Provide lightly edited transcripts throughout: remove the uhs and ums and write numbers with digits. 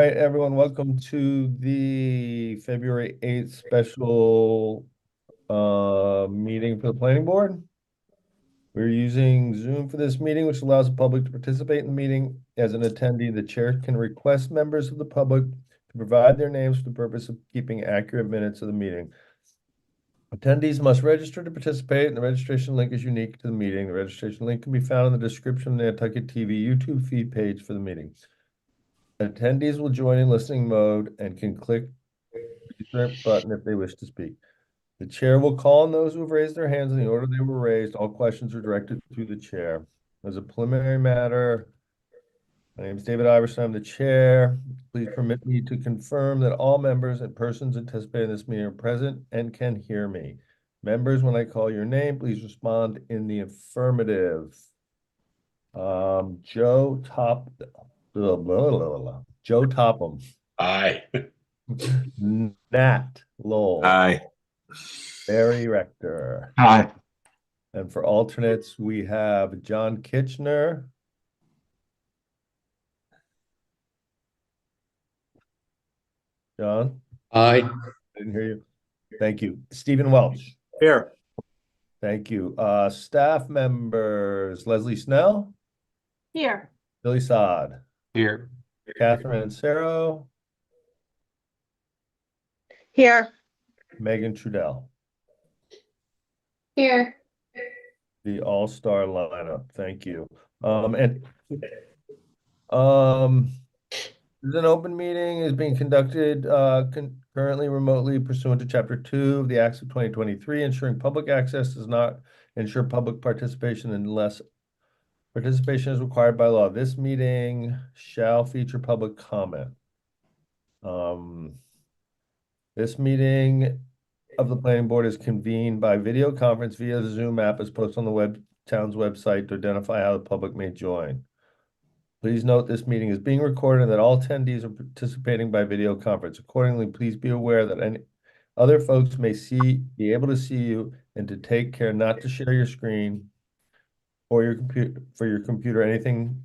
right, everyone, welcome to the February 8th special meeting for the planning board. We're using Zoom for this meeting, which allows the public to participate in the meeting. As an attendee, the chair can request members of the public to provide their names for the purpose of keeping accurate minutes of the meeting. Attendees must register to participate, and the registration link is unique to the meeting. The registration link can be found in the description of the Nantucket TV YouTube feed page for the meeting. Attendees will join in listening mode and can click the button if they wish to speak. The chair will call on those who have raised their hands in the order they were raised. All questions are directed to the chair. As a preliminary matter, my name is David Iverson. I'm the chair. Please permit me to confirm that all members and persons anticipating this meeting are present and can hear me. Members, when I call your name, please respond in the affirmative. Joe Topham. Aye. Nat Lowell. Aye. Barry Rector. Aye. And for alternates, we have John Kitchener. John? Aye. Didn't hear you. Thank you. Stephen Welch. Here. Thank you. Staff members, Leslie Snell. Here. Billy Sod. Here. Catherine Ansero. Here. Megan Trudell. Here. The all-star lineup. Thank you. This is an open meeting is being conducted currently remotely pursuant to Chapter 2 of the Acts of 2023. Ensuring public access does not ensure public participation unless participation is required by law. This meeting shall feature public comment. This meeting of the planning board is convened by video conference via the Zoom app as posted on the town's website to identify how the public may join. Please note this meeting is being recorded and that all attendees are participating by video conference. Accordingly, please be aware that any other folks may be able to see you, and to take care not to share your screen or your computer. Anything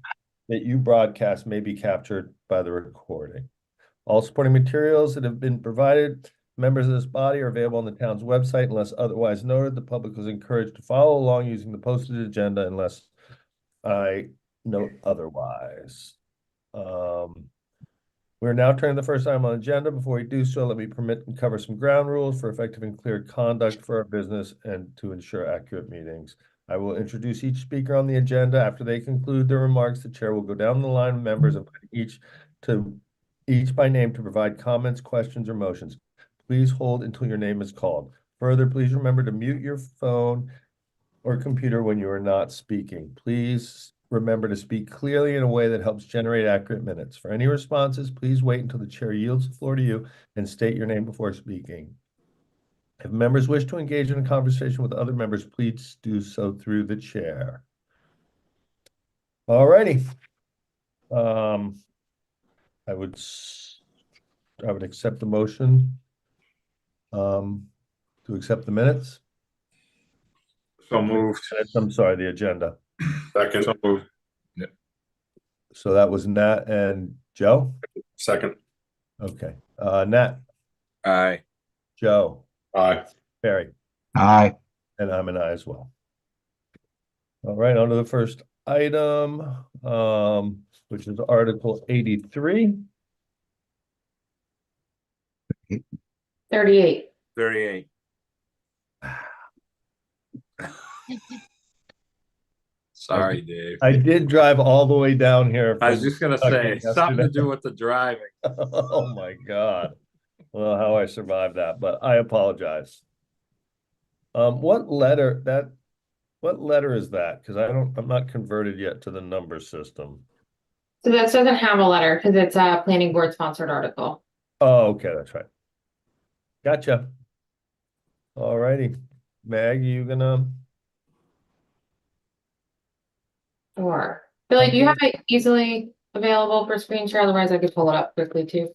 that you broadcast may be captured by the recording. All supporting materials that have been provided members of this body are available on the town's website unless otherwise noted. The public is encouraged to follow along using the posted agenda unless I note otherwise. We're now turning the first item on the agenda. Before we do so, let me permit and cover some ground rules for effective and clear conduct for our business and to ensure accurate meetings. I will introduce each speaker on the agenda. After they conclude their remarks, the chair will go down the line of members and each by name to provide comments, questions, or motions. Please hold until your name is called. Further, please remember to mute your phone or computer when you are not speaking. Please remember to speak clearly in a way that helps generate accurate minutes. For any responses, please wait until the chair yields the floor to you and state your name before speaking. If members wish to engage in a conversation with other members, please do so through the chair. All righty. I would accept the motion to accept the minutes. So moved. I'm sorry, the agenda. Second. So moved. Yeah. So that was Nat and Joe? Second. Okay. Nat? Aye. Joe? Aye. Barry? Aye. And I'm an aye as well. All right, on to the first item, which is Article 83. 38. 38. Sorry, Dave. I did drive all the way down here. I was just gonna say something to do with the driving. Oh my God. Well, how I survived that, but I apologize. What letter is that? Because I'm not converted yet to the number system. So this doesn't have a letter because it's a planning board sponsored article. Oh, okay, that's right. Gotcha. All righty. Mag, you gonna? Or Billy, do you have it easily available for screen share? Otherwise, I could pull it up quickly too.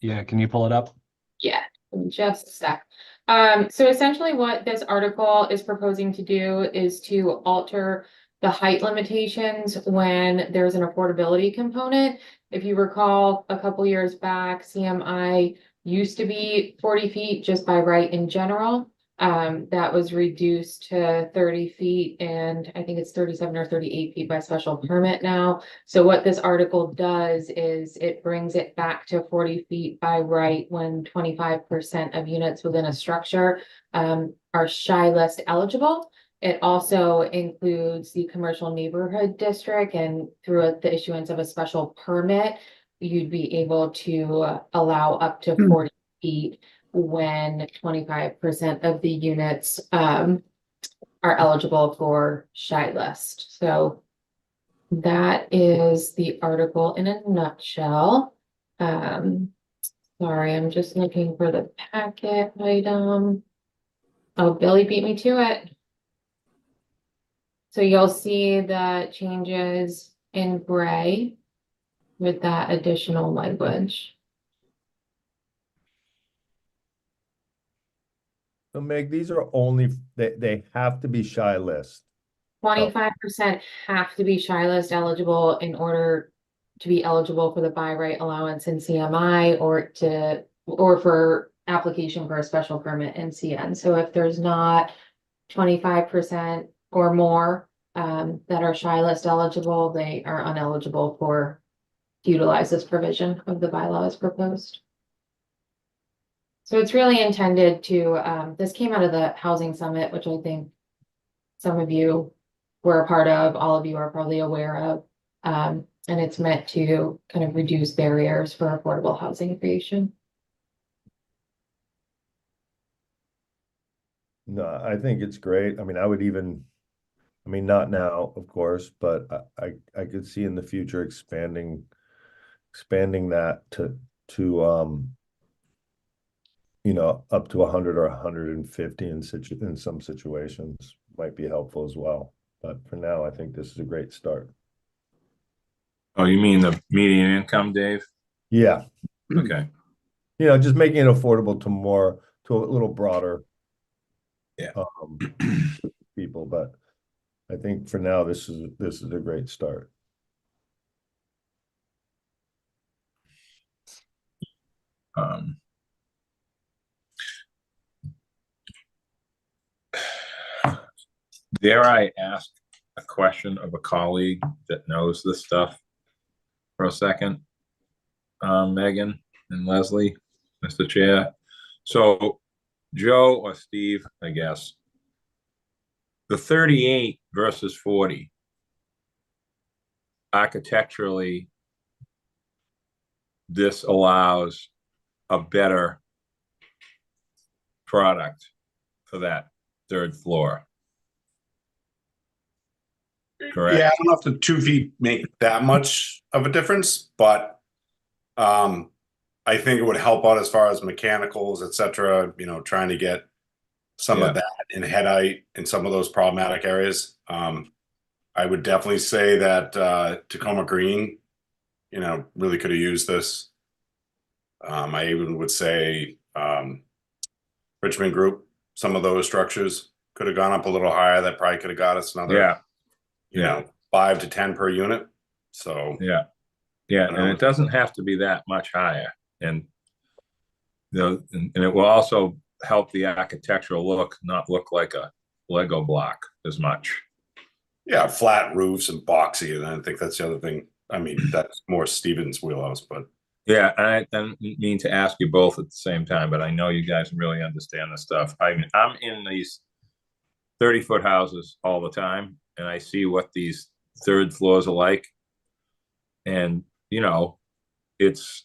Yeah, can you pull it up? Yeah, just a sec. So essentially what this article is proposing to do is to alter the height limitations when there's an affordability component if you recall, a couple years back, CMI used to be 40 feet just by right in general. That was reduced to 30 feet, and I think it's 37 or 38 feet by special permit now. So what this article does is it brings it back to 40 feet by right when 25% of units within a structure are shy list eligible. It also includes the commercial neighborhood district, and through the issuance of a special permit, you'd be able to allow up to 40 feet when 25% of the units are eligible for shy list. So that is the article in a nutshell. Sorry, I'm just looking for the packet item. Oh, Billy beat me to it. So you'll see the changes in gray with that additional language. So Meg, these are only, they have to be shy list. 25% have to be shy list eligible in order to be eligible for the by right allowance in CMI or for application for a special permit in CN. So if there's not 25% or more that are shy list eligible, they are uneligible to utilize this provision of the bylaw as proposed. So it's really intended to, this came out of the housing summit, which I think some of you were a part of, all of you are probably aware of. And it's meant to kind of reduce barriers for affordable housing creation. No, I think it's great. I mean, not now, of course, but I could see in the future expanding that to up to 100 or 150 in some situations might be helpful as well. But for now, I think this is a great start. Oh, you mean the median income, Dave? Yeah. Okay. Just making it affordable to a little broader people. But I think for now, this is a great start. Dare I ask a question of a colleague that knows this stuff for a second? Megan and Leslie, Mr. Chair. So Joe or Steve, I guess, the 38 versus 40, architecturally, this allows a better product for that third floor. Correct? Yeah, I don't know if the 2 feet make that much of a difference, but I think it would help out as far as mechanicals, etc. Trying to get some of that in head height in some of those problematic areas. I would definitely say that Tacoma Green, really could have used this. I even would say Richmond Group, some of those structures could have gone up a little higher. That probably could have got us another, 5 to 10 per unit. So and it doesn't have to be that much higher, and and it will also help the architectural look not look like a Lego block as much. Yeah, flat roofs and boxy, and I think that's the other thing. I mean, that's more Stevens' wheelhouse, but yeah, I didn't mean to ask you both at the same time, but I know you guys really understand this stuff. I'm in these 30-foot houses all the time, and I see what these third floors are like, and it's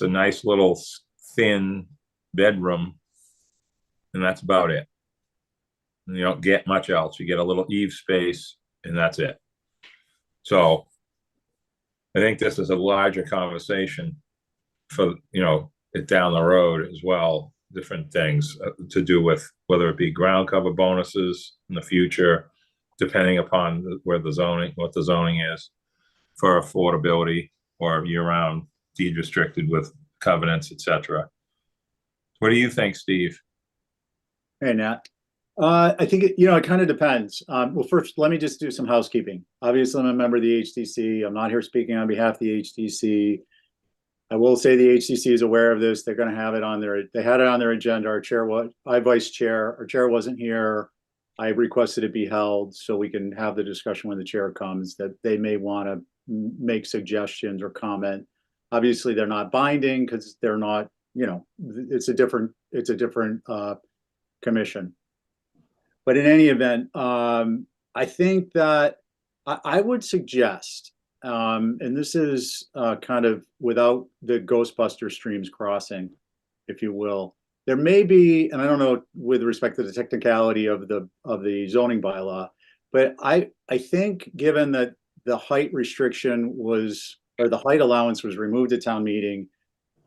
a nice little thin bedroom, and that's about it. And you don't get much else. You get a little eave space, and that's it. So I think this is a larger conversation for it down the road as well. Different things to do with whether it be ground cover bonuses in the future, depending upon what the zoning is for affordability, or year-round deed restricted with covenants, etc. What do you think, Steve? Hey, Nat. I think it kind of depends. Well, first, let me just do some housekeeping. Obviously, I'm a member of the HTC. I'm not here speaking on behalf of the HTC. I will say the HTC is aware of this. They're going to have it on they had it on their agenda. I vice chair, our chair wasn't here. I requested it be held so we can have the discussion when the chair comes, that they may want to make suggestions or comment. Obviously, they're not binding because they're not, it's a different commission. But in any event, I think that I would suggest, and this is kind of without the Ghostbuster streams crossing, if you will, there may be, and I don't know with respect to the technicality of the zoning bylaw, but I think given that the height restriction was, or the height allowance was removed at town meeting,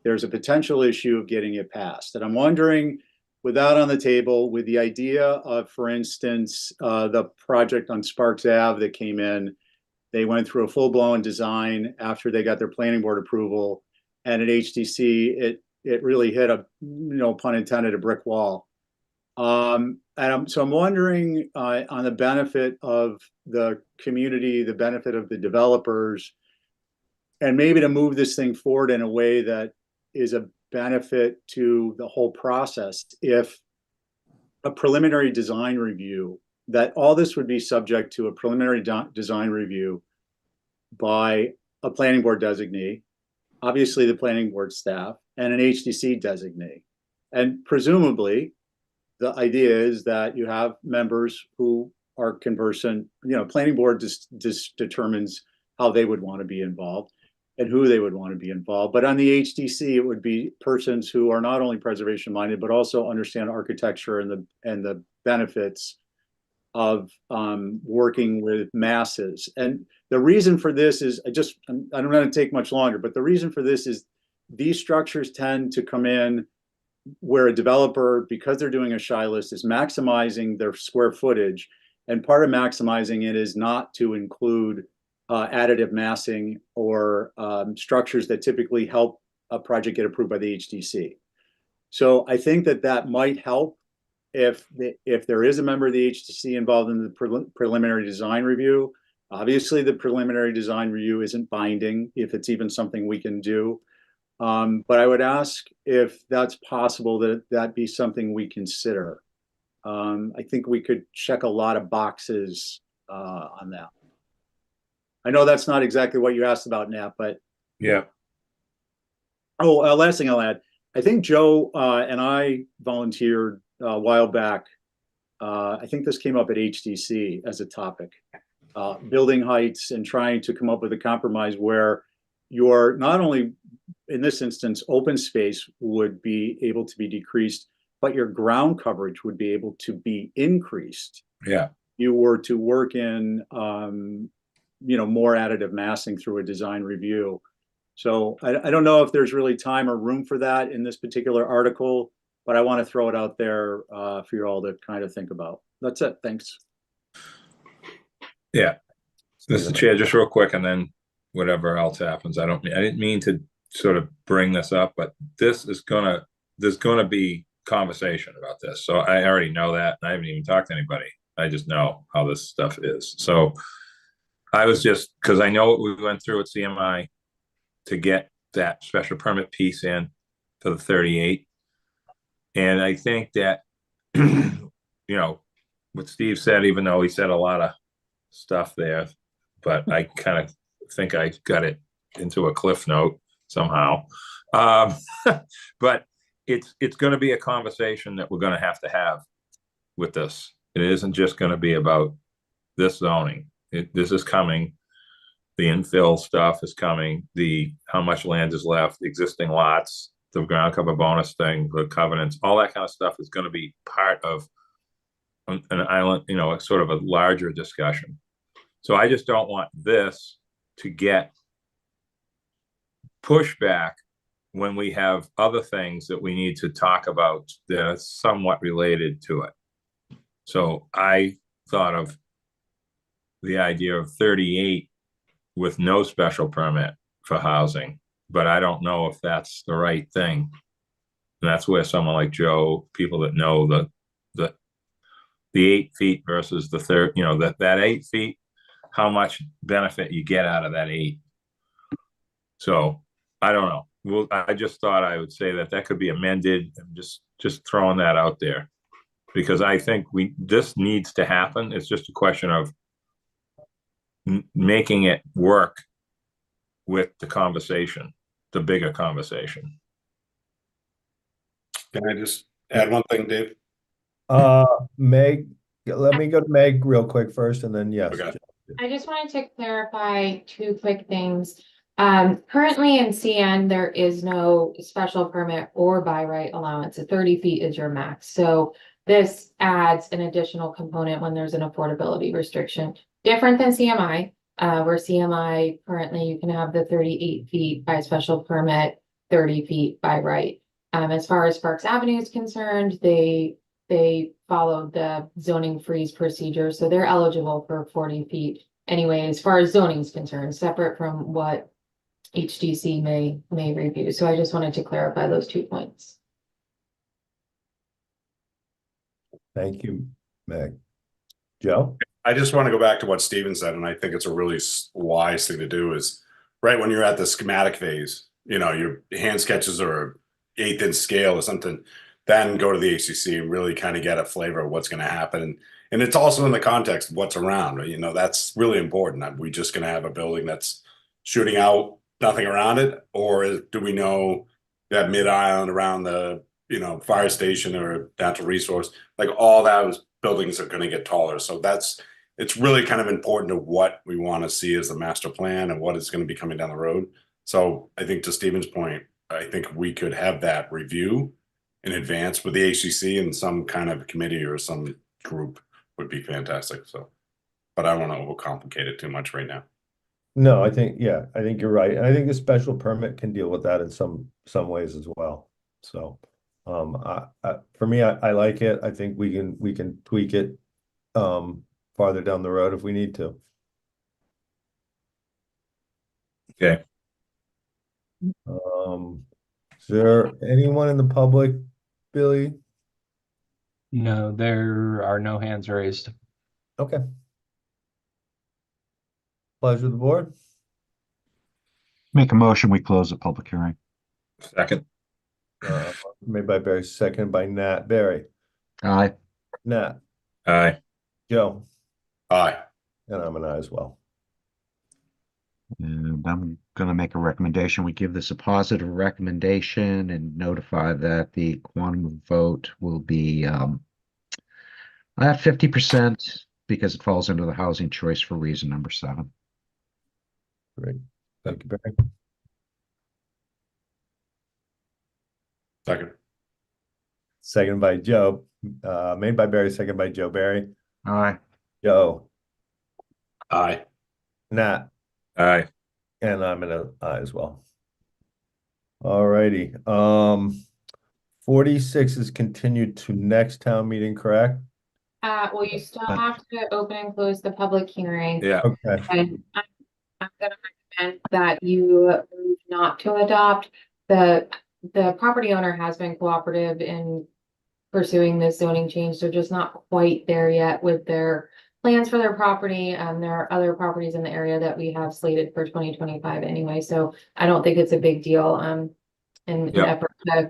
there's a potential issue of getting it passed. And I'm wondering, with that on the table, with the idea of, for instance, the project on Sparks Ave that came in, they went through a full-blown design after they got their planning board approval, and at HTC, it really hit a, no pun intended, a brick wall. So I'm wondering on the benefit of the community, the benefit of the developers, and maybe to move this thing forward in a way that is a benefit to the whole process, if a preliminary design review, that all this would be subject to a preliminary design review by a planning board designee, obviously the planning board staff, and an HDC designee. And presumably, the idea is that you have members who are conversant, planning board just determines how they would want to be involved and who they would want to be involved. But on the HDC, it would be persons who are not only preservation minded, but also understand architecture and the benefits of working with masses. And the reason for this is, I don't want to take much longer, but the reason for this is these structures tend to come in where a developer, because they're doing a shy list, is maximizing their square footage. And part of maximizing it is not to include additive massing or structures that typically help a project get approved by the HDC. So I think that might help if there is a member of the HDC involved in the preliminary design review. Obviously, the preliminary design review isn't binding, if it's even something we can do. But I would ask if that's possible, that be something we consider. I think we could check a lot of boxes on that. I know that's not exactly what you asked about, Nat, but Yeah. Oh, last thing I'll add. I think Joe and I volunteered a while back. I think this came up at HDC as a topic, building heights and trying to come up with a compromise where you're not only, in this instance, open space would be able to be decreased, but your ground coverage would be able to be increased. Yeah. You were to work in, more additive massing through a design review. So I don't know if there's really time or room for that in this particular article, but I want to throw it out there for you all to kind of think about. That's it. Thanks. Yeah. Mr. Chair, just real quick, and then whatever else happens. I didn't mean to sort of bring this up, but there's gonna be conversation about this. So I already know that, and I haven't even talked to anybody. I just know how this stuff is. So I was just, because I know what we went through at CMI to get that special permit piece in for the 38. And I think that, what Steve said, even though he said a lot of stuff there, but I kind of think I got it into a cliff note somehow. But it's going to be a conversation that we're going to have with this. It isn't just going to be about this zoning. This is coming. The infill stuff is coming. How much land is left, the existing lots, the ground cover bonus thing, the covenants, all that kind of stuff is going to be part of an island, sort of a larger discussion. So I just don't want this to get pushback when we have other things that we need to talk about that are somewhat related to it. So I thought of the idea of 38 with no special permit for housing, but I don't know if that's the right thing. And that's where someone like Joe, people that know the the 8 feet versus the third, you know, that 8 feet, how much benefit you get out of that 8. So I don't know. Well, I just thought I would say that could be amended, and just throwing that out there. Because I think this needs to happen. It's just a question of making it work with the conversation, the bigger conversation. Can I just add one thing, Dave? Meg, let me go to Meg real quick first, and then yes. Okay. I just wanted to clarify two quick things. Currently in CN, there is no special permit or by right allowance. 30 feet is your max. So this adds an additional component when there's an affordability restriction. Different than CMI, where CMI currently you can have the 38 feet by special permit, 30 feet by right. As far as Sparks Avenue is concerned, they followed the zoning freeze procedure, so they're eligible for 40 feet. Anyway, as far as zoning is concerned, separate from what HDC may review. So I just wanted to clarify those 2 points. Thank you, Meg. Joe? I just want to go back to what Steven said, and I think it's a really wise thing to do is right when you're at the schematic phase, you know, your hand sketches or 1/8 inch scale or something, then go to the HCC and really kind of get a flavor of what's going to happen. And it's also in the context of what's around, right? You know, that's really important. Are we just going to have a building that's shooting out, nothing around it? Or do we know that mid-island around the, you know, fire station or natural resource, like all those buildings are going to get taller. So it's really kind of important to what we want to see as the master plan and what is going to be coming down the road. So I think to Stephen's point, I think we could have that review in advance with the HCC and some kind of committee or some group would be fantastic. So, but I don't want to overcomplicate it too much right now. No, I think you're right. And I think the special permit can deal with that in some ways as well. So, for me, I like it. I think we can tweak it, farther down the road if we need to. Okay. Is there anyone in the public, Billy? No, there are no hands raised. Okay. Pleasure of the board. Make a motion, we close the public hearing. Second. Made by Barry, seconded by Nat. Barry, Aye. Nat, Aye. Joe, Aye. and I'm an aye as well. And I'm gonna make a recommendation. We give this a positive recommendation and notify that the quantum of vote will be at 50% because it falls into the housing choice for reason number 7. Great. Thank you, Barry. Second. Seconded by Joe. Made by Barry, seconded by Joe. Barry, Aye. Joe, Aye. Nat, Aye. and I'm an aye as well. All righty. 46 is continued to next town meeting, correct? Well, you still have to open and close the public hearing. Yeah. Okay. And I'm gonna recommend that you move not to adopt. The property owner has been cooperative in pursuing this zoning change. They're just not quite there yet with their plans for their property. There are other properties in the area that we have slated for 2025 anyway, so I don't think it's a big deal. In an effort to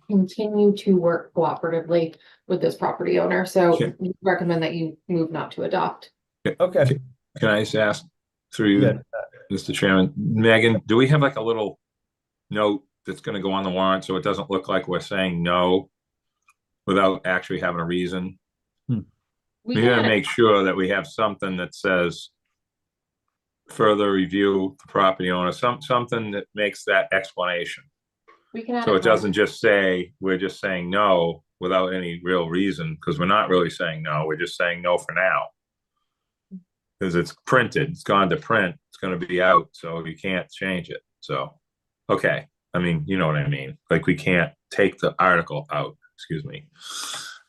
continue to work cooperatively with this property owner. So Sure. we recommend that you move not to adopt. Okay. Can I just ask through you, Yeah. Mr. Chairman, Megan, do we have like a little note that's going to go on the warrant so it doesn't look like we're saying no without actually having a reason? We gotta make sure that we have something that says further review the property owner, something that makes that explanation. We can So it doesn't just say, we're just saying no without any real reason, because we're not really saying no, we're just saying no for now. Because it's printed, it's gone to print, it's gonna be out, so you can't change it, so, okay. I mean, you know what I mean, like we can't take the article out, excuse me.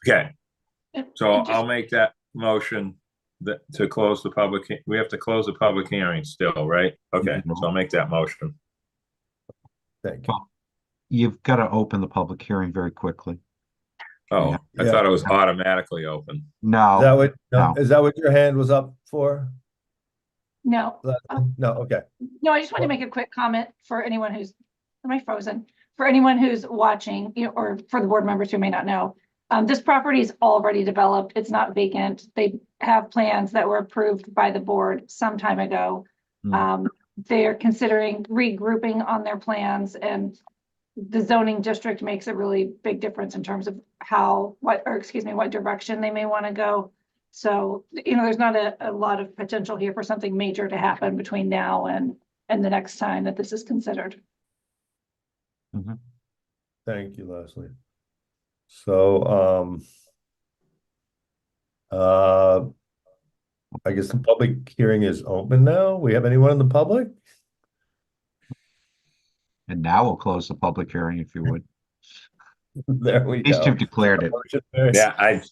Okay, so I'll make that motion to close the public, we have to close the public hearing still, right? Okay, so I'll make that motion. Thank you. You've got to open the public hearing very quickly. Oh, I Yeah. thought it was automatically open. No, no. Is that what your hand was up for? No, No, okay. no, I just want to make a quick comment for anyone who's, am I frozen? For anyone who's watching, or for the board members who may not know, this property is already developed. It's not vacant. They have plans that were approved by the board some time ago. Hmm. They're considering regrouping on their plans, and the zoning district makes a really big difference in terms of what direction they may want to go. So, there's not a lot of potential here for something major to happen between now and the next time that this is considered. Mhm. Thank you, Leslie. So, I guess the public hearing is open now. We have anyone in the public? And now we'll close the public hearing if you would. There we These two go. declared it. Yeah, I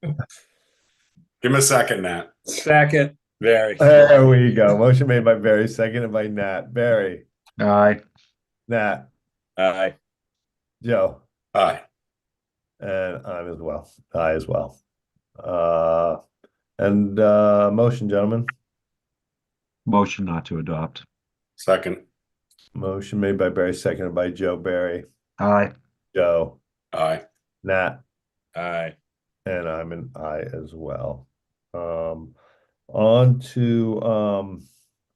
Give him a second, Nat. second, very. There we go. Motion made by Barry, seconded by Nat. Barry, Aye. Nat, Aye. Joe, Aye. and I'm as well. I as well. Motion, gentlemen. Motion not to adopt. Second. Motion made by Barry, seconded by Joe. Barry, Aye. Joe, Aye. Nat, Aye. and I'm an I as well. On to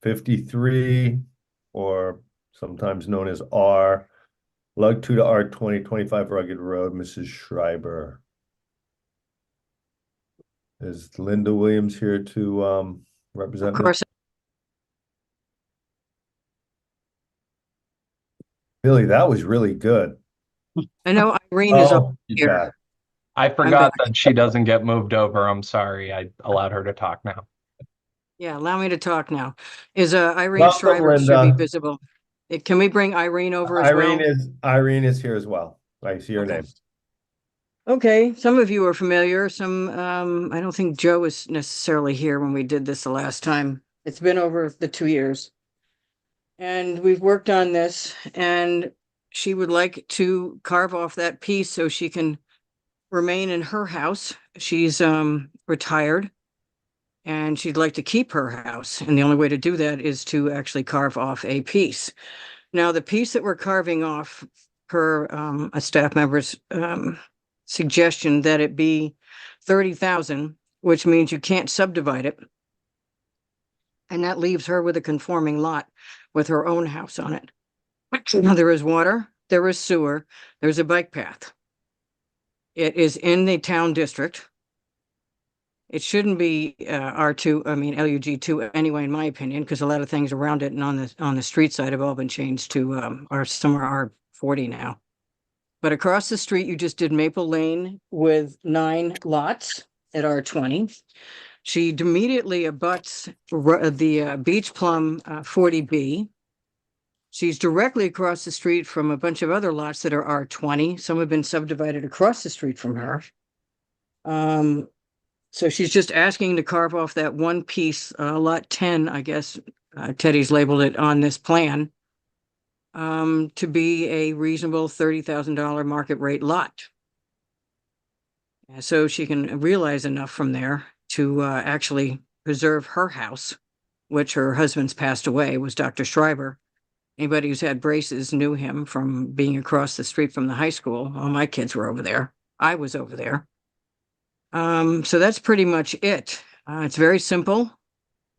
53, or sometimes known as R, Lug 2 to R 2025 Rugged Road, Mrs. Schreiber. Is Linda Williams here to represent? Of course, Billy, that was really good. I know Irene is up she's here. back. I forgot back. that she doesn't get moved over. I'm sorry. I allowed her to talk now. Yeah, allow me to talk now. Is Irene Welcome, Shriver should be Linda. visible. Can we bring Irene over as well? Irene is here as well. I see her Okay. name. Okay, some of you are familiar, some, I don't think Joe was necessarily here when we did this the last time. It's been over the 2 years. And we've worked on this, and she would like to carve off that piece so she can remain in her house. She's retired, and she'd like to keep her house. And the only way to do that is to actually carve off a piece. Now, the piece that we're carving off, per a staff member's suggestion that it be 30,000, which means you can't subdivide it. And that leaves her with a conforming lot with her own house on it. Now, there is water, there is sewer, there's a bike path. It is in the town district. It shouldn't be R2, I mean LUG2 anyway, in my opinion, because a lot of things around it and on the street side have all been changed to some are R40 now. But across the street, you just did Maple Lane with 9 lots at R20. She immediately abuts the Beach Plum 40B. She's directly across the street from a bunch of other lots that are R20. Some have been subdivided across the street from her. So she's just asking to carve off that one piece, lot 10, I guess, Teddy's labeled it on this plan, to be a reasonable $30,000 market rate lot. So she can realize enough from there to actually preserve her house, which her husband's passed away, was Dr. Schreiber. Anybody who's had braces knew him from being across the street from the high school. All my kids were over there. I was over there. So that's pretty much it. It's very simple.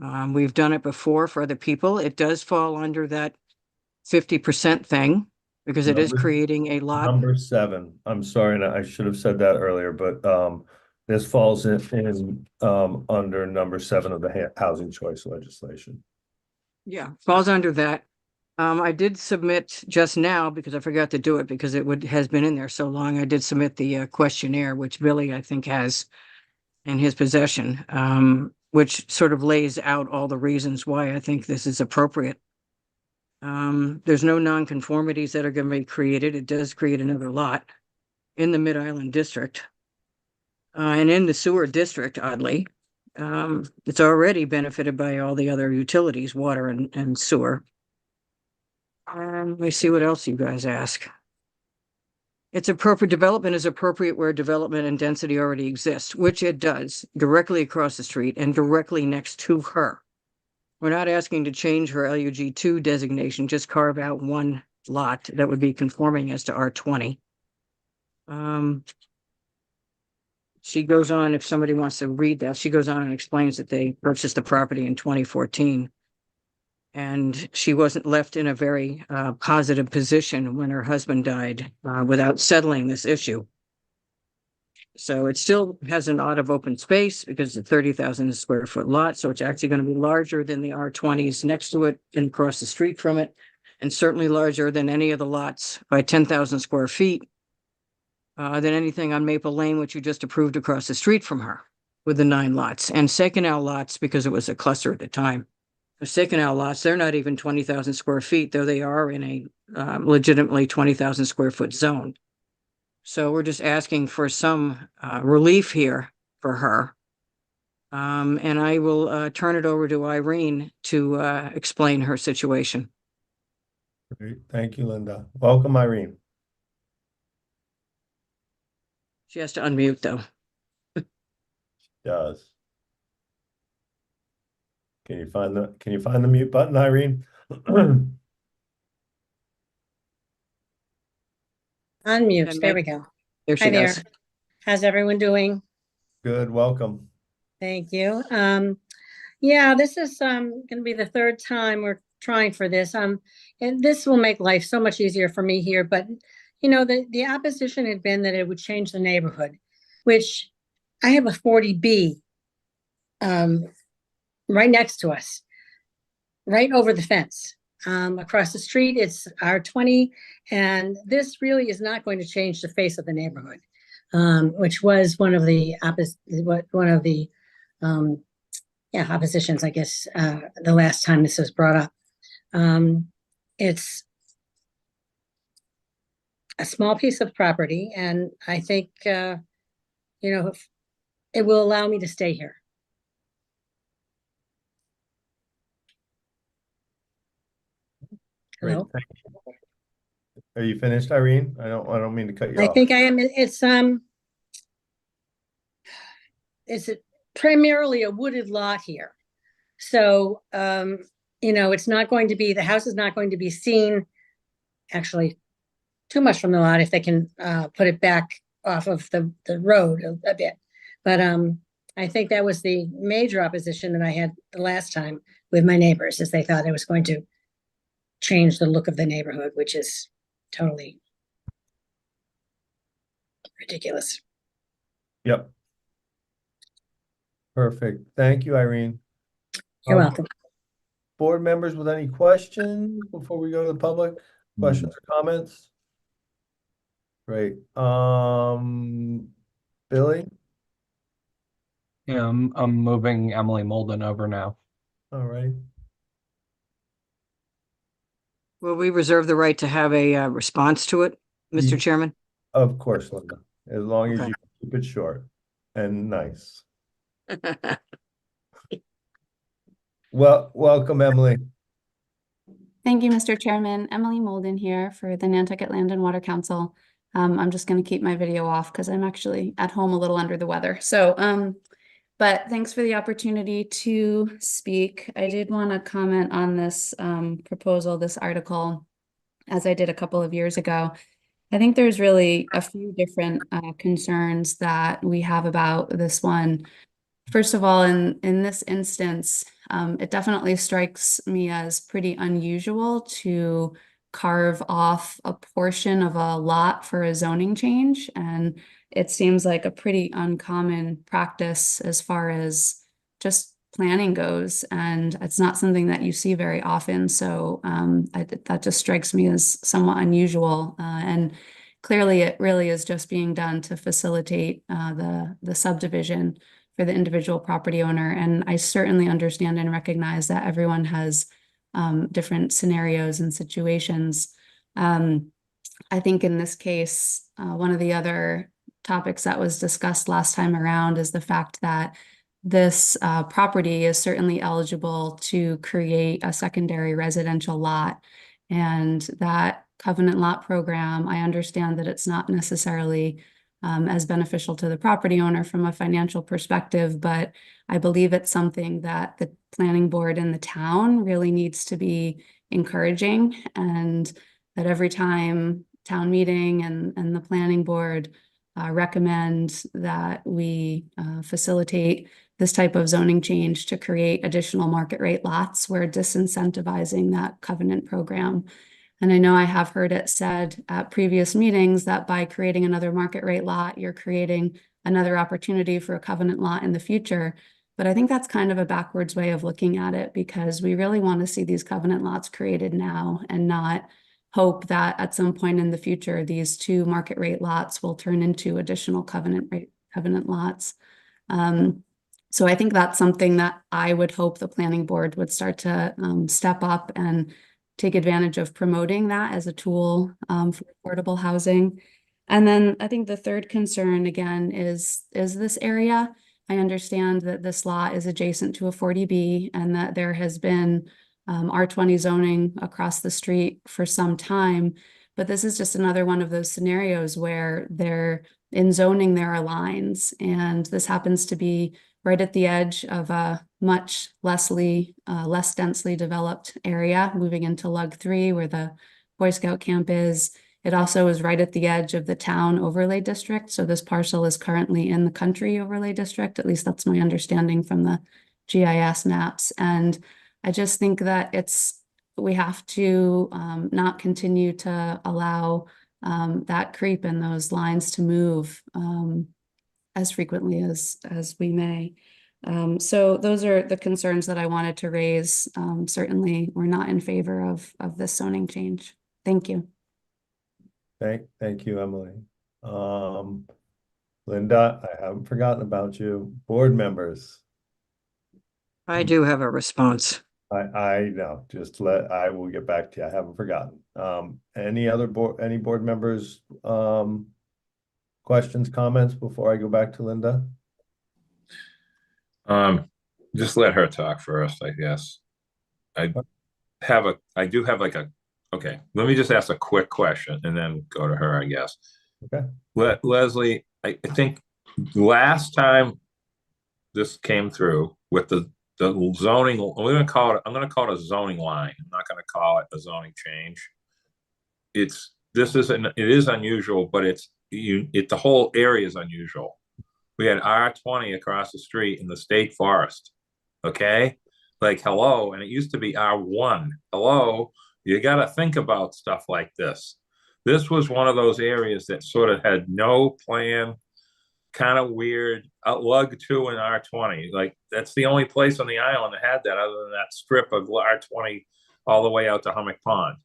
We've done it before for other people. It does fall under that 50% thing because it is creating a lot. Number 7. I'm sorry, I should have said that earlier, but this falls in under number 7 of the housing choice legislation. Yeah, falls under that. I did submit just now because I forgot to do it because has been in there so long. I did submit the questionnaire, which Billy, I think, has in his possession, which sort of lays out all the reasons why I think this is appropriate. There's no nonconformities that are going to be created. It does create another lot in the Mid-Island District. And in the sewer district, oddly, it's already benefited by all the other utilities, water and sewer. Let me see what else you guys ask. Its appropriate development is appropriate where development and density already exists, which it does, directly across the street and directly next to her. We're not asking to change her LUG2 designation, just carve out one lot that would be conforming as to R20. She goes on, if somebody wants to read that, she goes on and explains that they purchased the property in 2014. And she wasn't left in a very positive position when her husband died without settling this issue. So it still has a lot of open space because it's a 30,000 square foot lot. So it's actually going to be larger than the R20s next to it and across the street from it, and certainly larger than any of the lots by 10,000 square feet than anything on Maple Lane, which you just approved across the street from her with the 9 lots, and Seconal lots because it was a cluster at the time. The Seconal lots, they're not even 20,000 square feet, though they are in a legitimately 20,000 square foot zone. So we're just asking for some relief here for her. And I will turn it over to Irene to explain her situation. Great. Thank you, Linda. Welcome, Irene. She has to unmute though. Does. Can you find the mute button, Irene? Unmute. There we go. There she Hi there. goes. How's everyone doing? Good, welcome. Thank you. Yeah, this is going to be the third time we're trying for this. And this will make life so much easier for me here. But you know, the opposition had been that it would change the neighborhood, which I have a 40B right next to us, right over the fence. Across the street, it's R20, and this really is not going to change the face of the neighborhood, which was one of the oppositions, I guess, the last time this was brought up. It's a small piece of property, and I think, you know, it will allow me to stay here. Great, Hello? thank you. Are you finished, Irene? I don't mean to cut you I off. think I am. It's primarily a wooded lot here. So, you know, it's not going to be, the house is not going to be seen actually too much from the lot if they can put it back off of the road a bit. But I think that was the major opposition that I had the last time with my neighbors, is they thought it was going to change the look of the neighborhood, which is totally ridiculous. Yep. Perfect. Thank you, Irene. You're welcome. Board members with any questions before we go to the public? Questions or comments? Great. Billy? Yeah, I'm moving Emily Molden over now. All right. Will we reserve the right to have a response to it, Mr. Ye- Chairman? Of course, Linda, as long as Okay. you keep it short and nice. Well, welcome, Emily. Thank you, Mr. Chairman. Emily Molden here for the Nantucket Land and Water Council. I'm just going to keep my video off because I'm actually at home a little under the weather. So, but thanks for the opportunity to speak. I did want to comment on this proposal, this article, as I did a couple of years ago. I think there's really a few different concerns that we have about this one. First of all, in this instance, it definitely strikes me as pretty unusual to carve off a portion of a lot for a zoning change. And it seems like a pretty uncommon practice as far as just planning goes. And it's not something that you see very often. So that just strikes me as somewhat unusual. And clearly it really is just being done to facilitate the subdivision for the individual property owner. And I certainly understand and recognize that everyone has different scenarios and situations. I think in this case, one of the other topics that was discussed last time around is the fact that this property is certainly eligible to create a secondary residential lot. And that covenant lot program. I understand that it's not necessarily as beneficial to the property owner from a financial perspective, but I believe it's something that the planning board and the town really needs to be encouraging, and that every time town meeting and the planning board recommend that we facilitate this type of zoning change to create additional market rate lots, we're disincentivizing that covenant program. And I know I have heard it said at previous meetings that by creating another market rate lot, you're creating another opportunity for a covenant lot in the future. But I think that's kind of a backwards way of looking at it, because we really want to see these covenant lots created now and not hope that at some point in the future, these two market rate lots will turn into additional covenant lots. So I think that's something that I would hope the planning board would start to step up and take advantage of, promoting that as a tool for affordable housing. And then I think the third concern again is this area. I understand that this lot is adjacent to a 40B and that there has been R20 zoning across the street for some time, but this is just another one of those scenarios where in zoning there are lines, and this happens to be right at the edge of a much less densely developed area, moving into Lug 3 where the Boy Scout camp is. It also is right at the edge of the town overlay district. So this parcel is currently in the country overlay district. At least that's my understanding from the GIS maps. And I just think that we have to not continue to allow that creep in those lines to move as frequently as we may. So those are the concerns that I wanted to raise. Certainly, we're not in favor of this zoning change. Thank you. Thank you, Emily. Linda, I haven't forgotten about you. Board members. I do have a response. I know, I will get back to you. I haven't forgotten. Any board members, questions, comments before I go back to Linda? Just let her talk first, I guess. Okay, let me just ask a quick question and then go to her, I guess. Okay. Leslie, I think last time this came through with the zoning, I'm gonna call it a zoning line. I'm not gonna call it a zoning change. It is unusual, but the whole area is unusual. We had R20 across the street in the state forest. Okay, like hello, and it used to be R1. Hello, you got to think about stuff like this. This was one of those areas that sort of had no plan, kind of weird. Lug 2 and R20, like that's the only place on the island that had that, other than that strip of R20 all the way out to Hummock Pond.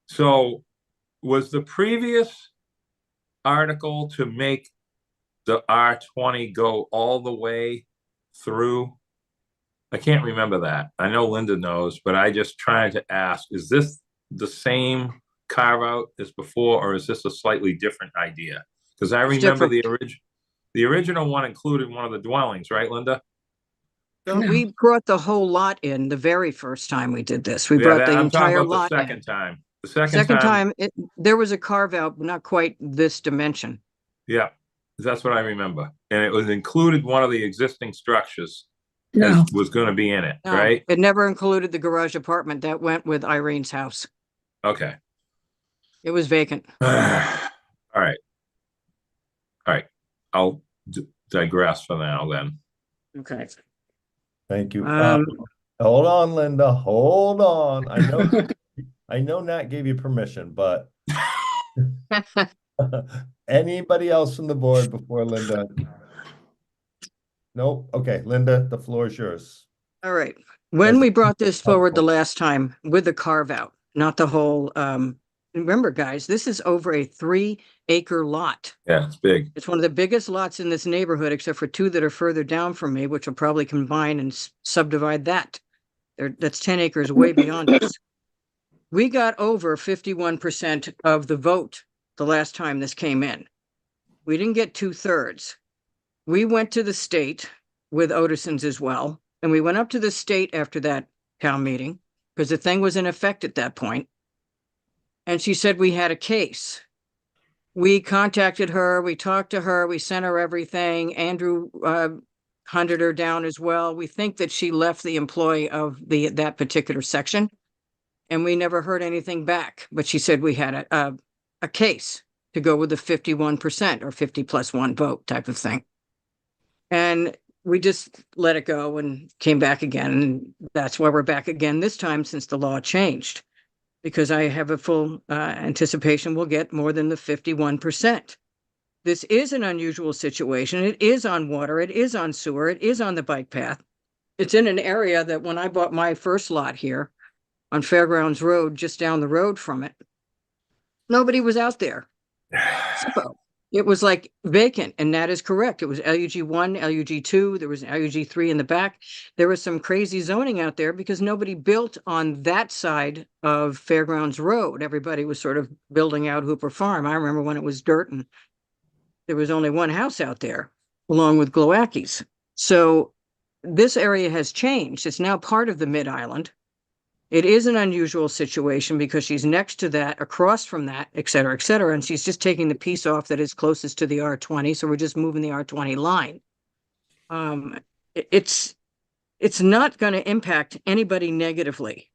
So was the previous article to make the R20 go all the way through? I can't remember that. I know Linda knows, but I just tried to ask, is this the same carve out as before, or is this a slightly different idea? Because I remember the original one included one of the dwellings, right, Linda? We brought the whole lot in the very first time we did this. We brought the entire lot in. The second time. The second time there was a carve out, but not quite this dimension. Yeah, that's what I remember. And it was included one of the existing structures was going to be in it, right? It never included the garage apartment that went with Irene's house. Okay. It was vacant. All right. I'll digress for now then. Okay. Thank you. Hold on, Linda. Hold on. I know Nat gave you permission, but anybody else from the board before Linda? Nope. Okay, Linda, the floor is yours. All right. When we brought this forward the last time with the carve out, not the whole, remember guys, this is over a 3-acre lot. Yeah, it's big. It's one of the biggest lots in this neighborhood, except for 2 that are further down from me, which will probably combine and subdivide that. That's 10 acres way beyond us. We got over 51% of the vote the last time this came in. We didn't get 2/3. We went to the state with Otison's as well. And we went up to the state after that town meeting because the thing was in effect at that point. And she said we had a case. We contacted her, we talked to her, we sent her everything. Andrew hunted her down as well. We think that she left the employ of that particular section. And we never heard anything back, but she said we had a case to go with the 51% or 50+1 vote type of thing. And we just let it go and came back again. And that's why we're back again this time since the law changed. Because I have a full anticipation we'll get more than the 51%. This is an unusual situation. It is on water, it is on sewer, it is on the bike path. It's in an area that when I bought my first lot here on Fairgrounds Road, just down the road from it, nobody was out there. Zippo. It was like vacant, and that is correct. It was LUG 1, LUG 2, there was an LUG 3 in the back. There was some crazy zoning out there because nobody built on that side of Fairgrounds Road. Everybody was sort of building out Hooper Farm. I remember when it was dirt and there was only one house out there, along with Glowacki's. So this area has changed. It's now part of the Mid-Island. It is an unusual situation because she's next to that, across from that, et cetera, and she's just taking the piece off that is closest to the R20, so we're just moving the R20 line. It's not going to impact anybody negatively.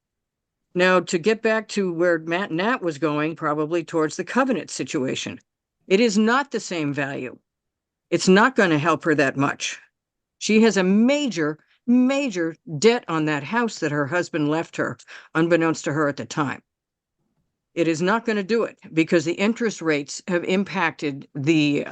Now, to get back to where Matt and Nat was going, probably towards the covenant situation, it is not the same value. It's not going to help her that much. She has a major debt on that house that her husband left her, unbeknownst to her at the time. It is not going to do it because the interest rates have impacted the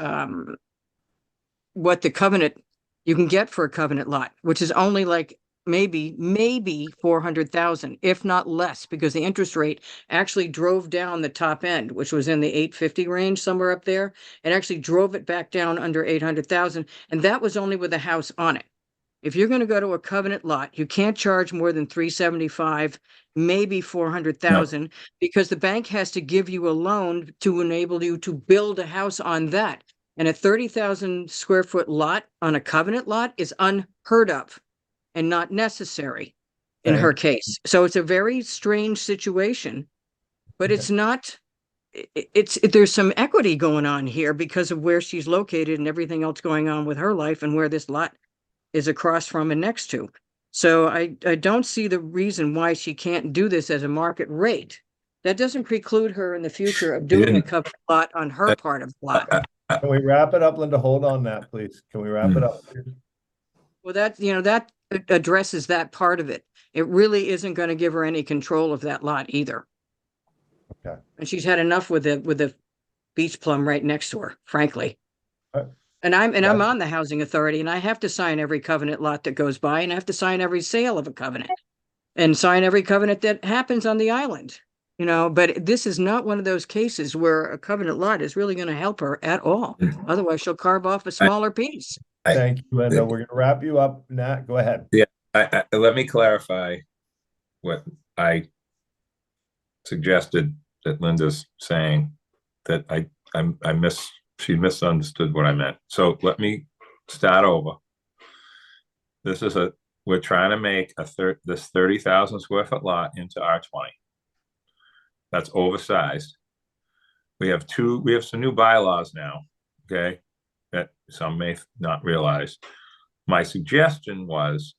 what the covenant you can get for a covenant lot, which is only like maybe 400,000, if not less, because the interest rate actually drove down the top end, which was in the 850 range, somewhere up there, and actually drove it back down under 800,000, and that was only with a house on it. If you're going to go to a covenant lot, you can't charge more than 375, maybe 400,000, because the bank has to give you a loan to enable you to build a house on that. And a 30,000 square foot lot on a covenant lot is unheard of and not necessary in her case. So it's a very strange situation, but it's not, there's some equity going on here because of where she's located and everything else going on with her life and where this lot is across from and next to. So I don't see the reason why she can't do this as a market rate. That doesn't preclude her in the future of doing a covenant lot on her part of the lot. Can we wrap it up, Linda? Hold on that, please. Can we wrap it up? Well, that addresses that part of it. It really isn't going to give her any control of that lot either. Okay. And she's had enough with the beach plum right next to her, frankly. And I'm on the housing authority, and I have to sign every covenant lot that goes by, and I have to sign every sale of a covenant and sign every covenant that happens on the island, but this is not one of those cases where a covenant lot is really going to help her at all. Otherwise she'll carve off a smaller piece. Thank you, Linda. We're going to wrap you up. Nat, go ahead. Yeah, let me clarify what I suggested that Linda's saying, that she misunderstood what I meant. So let me start over. We're trying to make this 30,000 square foot lot into R20. That's oversized. We have some new bylaws now, okay, that some may not realize. My suggestion was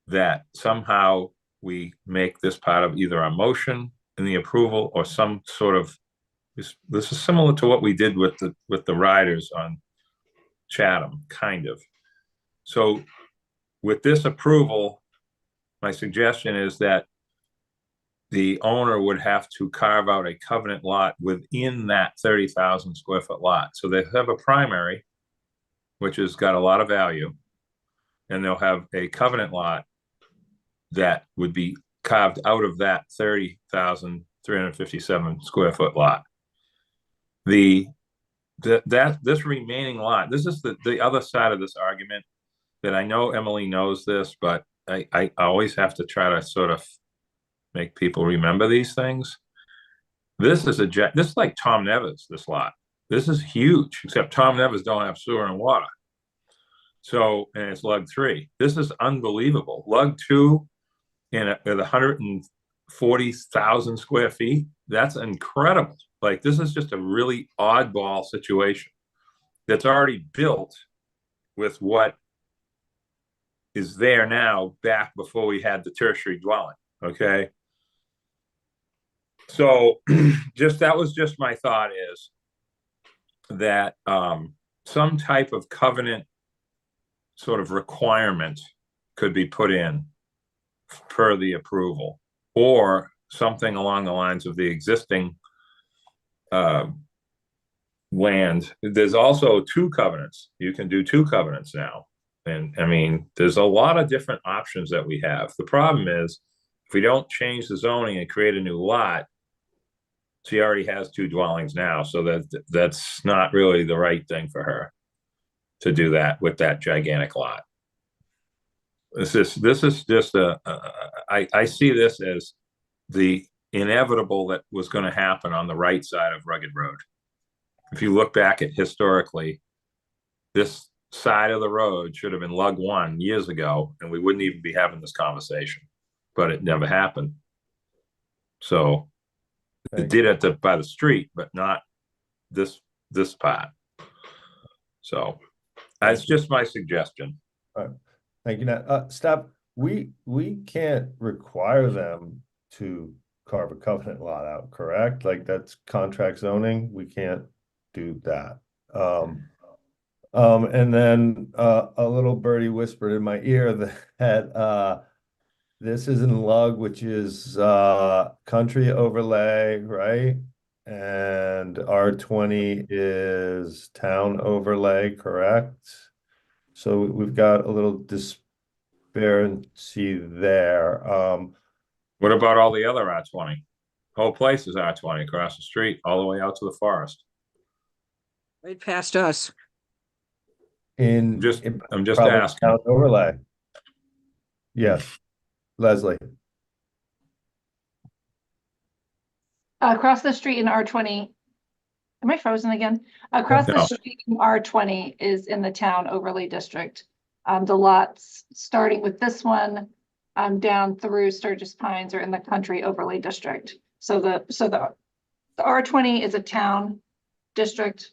that somehow we make this part of either a motion in the approval or some sort of, this is similar to what we did with the riders on Chatham, kind of. So with this approval, my suggestion is that the owner would have to carve out a covenant lot within that 30,000 square foot lot. So they have a primary, which has got a lot of value, and they'll have a covenant lot that would be carved out of that 30,357 square foot lot. This remaining lot, this is the other side of this argument that I know Emily knows this, but I always have to try to sort of make people remember these things. This is like Tom Nevers, this lot. This is huge, except Tom Nevers don't have sewer and water. So, and it's lug 3. This is unbelievable. Lug 2 with 40,000 square feet. That's incredible. Like, this is just a really oddball situation that's already built with what is there now back before we had the tertiary dwelling. Okay. So that was just my thought, is that some type of covenant sort of requirement could be put in per the approval, or something along the lines of the existing land. There's also 2 covenants. You can do 2 covenants now. And I mean, there's a lot of different options that we have. The problem is, if we don't change the zoning and create a new lot, she already has 2 dwellings now, so that's not really the right thing for her to do that with that gigantic lot. This is just I see this as the inevitable that was going to happen on the right side of Rugged Road. If you look back at historically, this side of the road should have been lug 1 years ago, and we wouldn't even be having this conversation, but it never happened. So it did it by the street, but not this part. So that's just my suggestion. All right. Thank you, Nat. Steph, we can't require them to carve a covenant lot out, correct? Like, that's contract zoning. We can't do that. And then a little birdie whispered in my ear that this is in Lug, which is country overlay, right? And R20 is town overlay, correct? So we've got a little disparity there. What about all the other R20? Whole place is R20 across the street, all the way out to the forest. Right past us. I'm just probably asking. town overlay. Yes, Leslie. Across the street in R20, am I frozen again? Across the street in R20 is in the town overlay district. The lots starting with this one down through Sturgis Pines are in the country overlay district. So the R20 is a town district.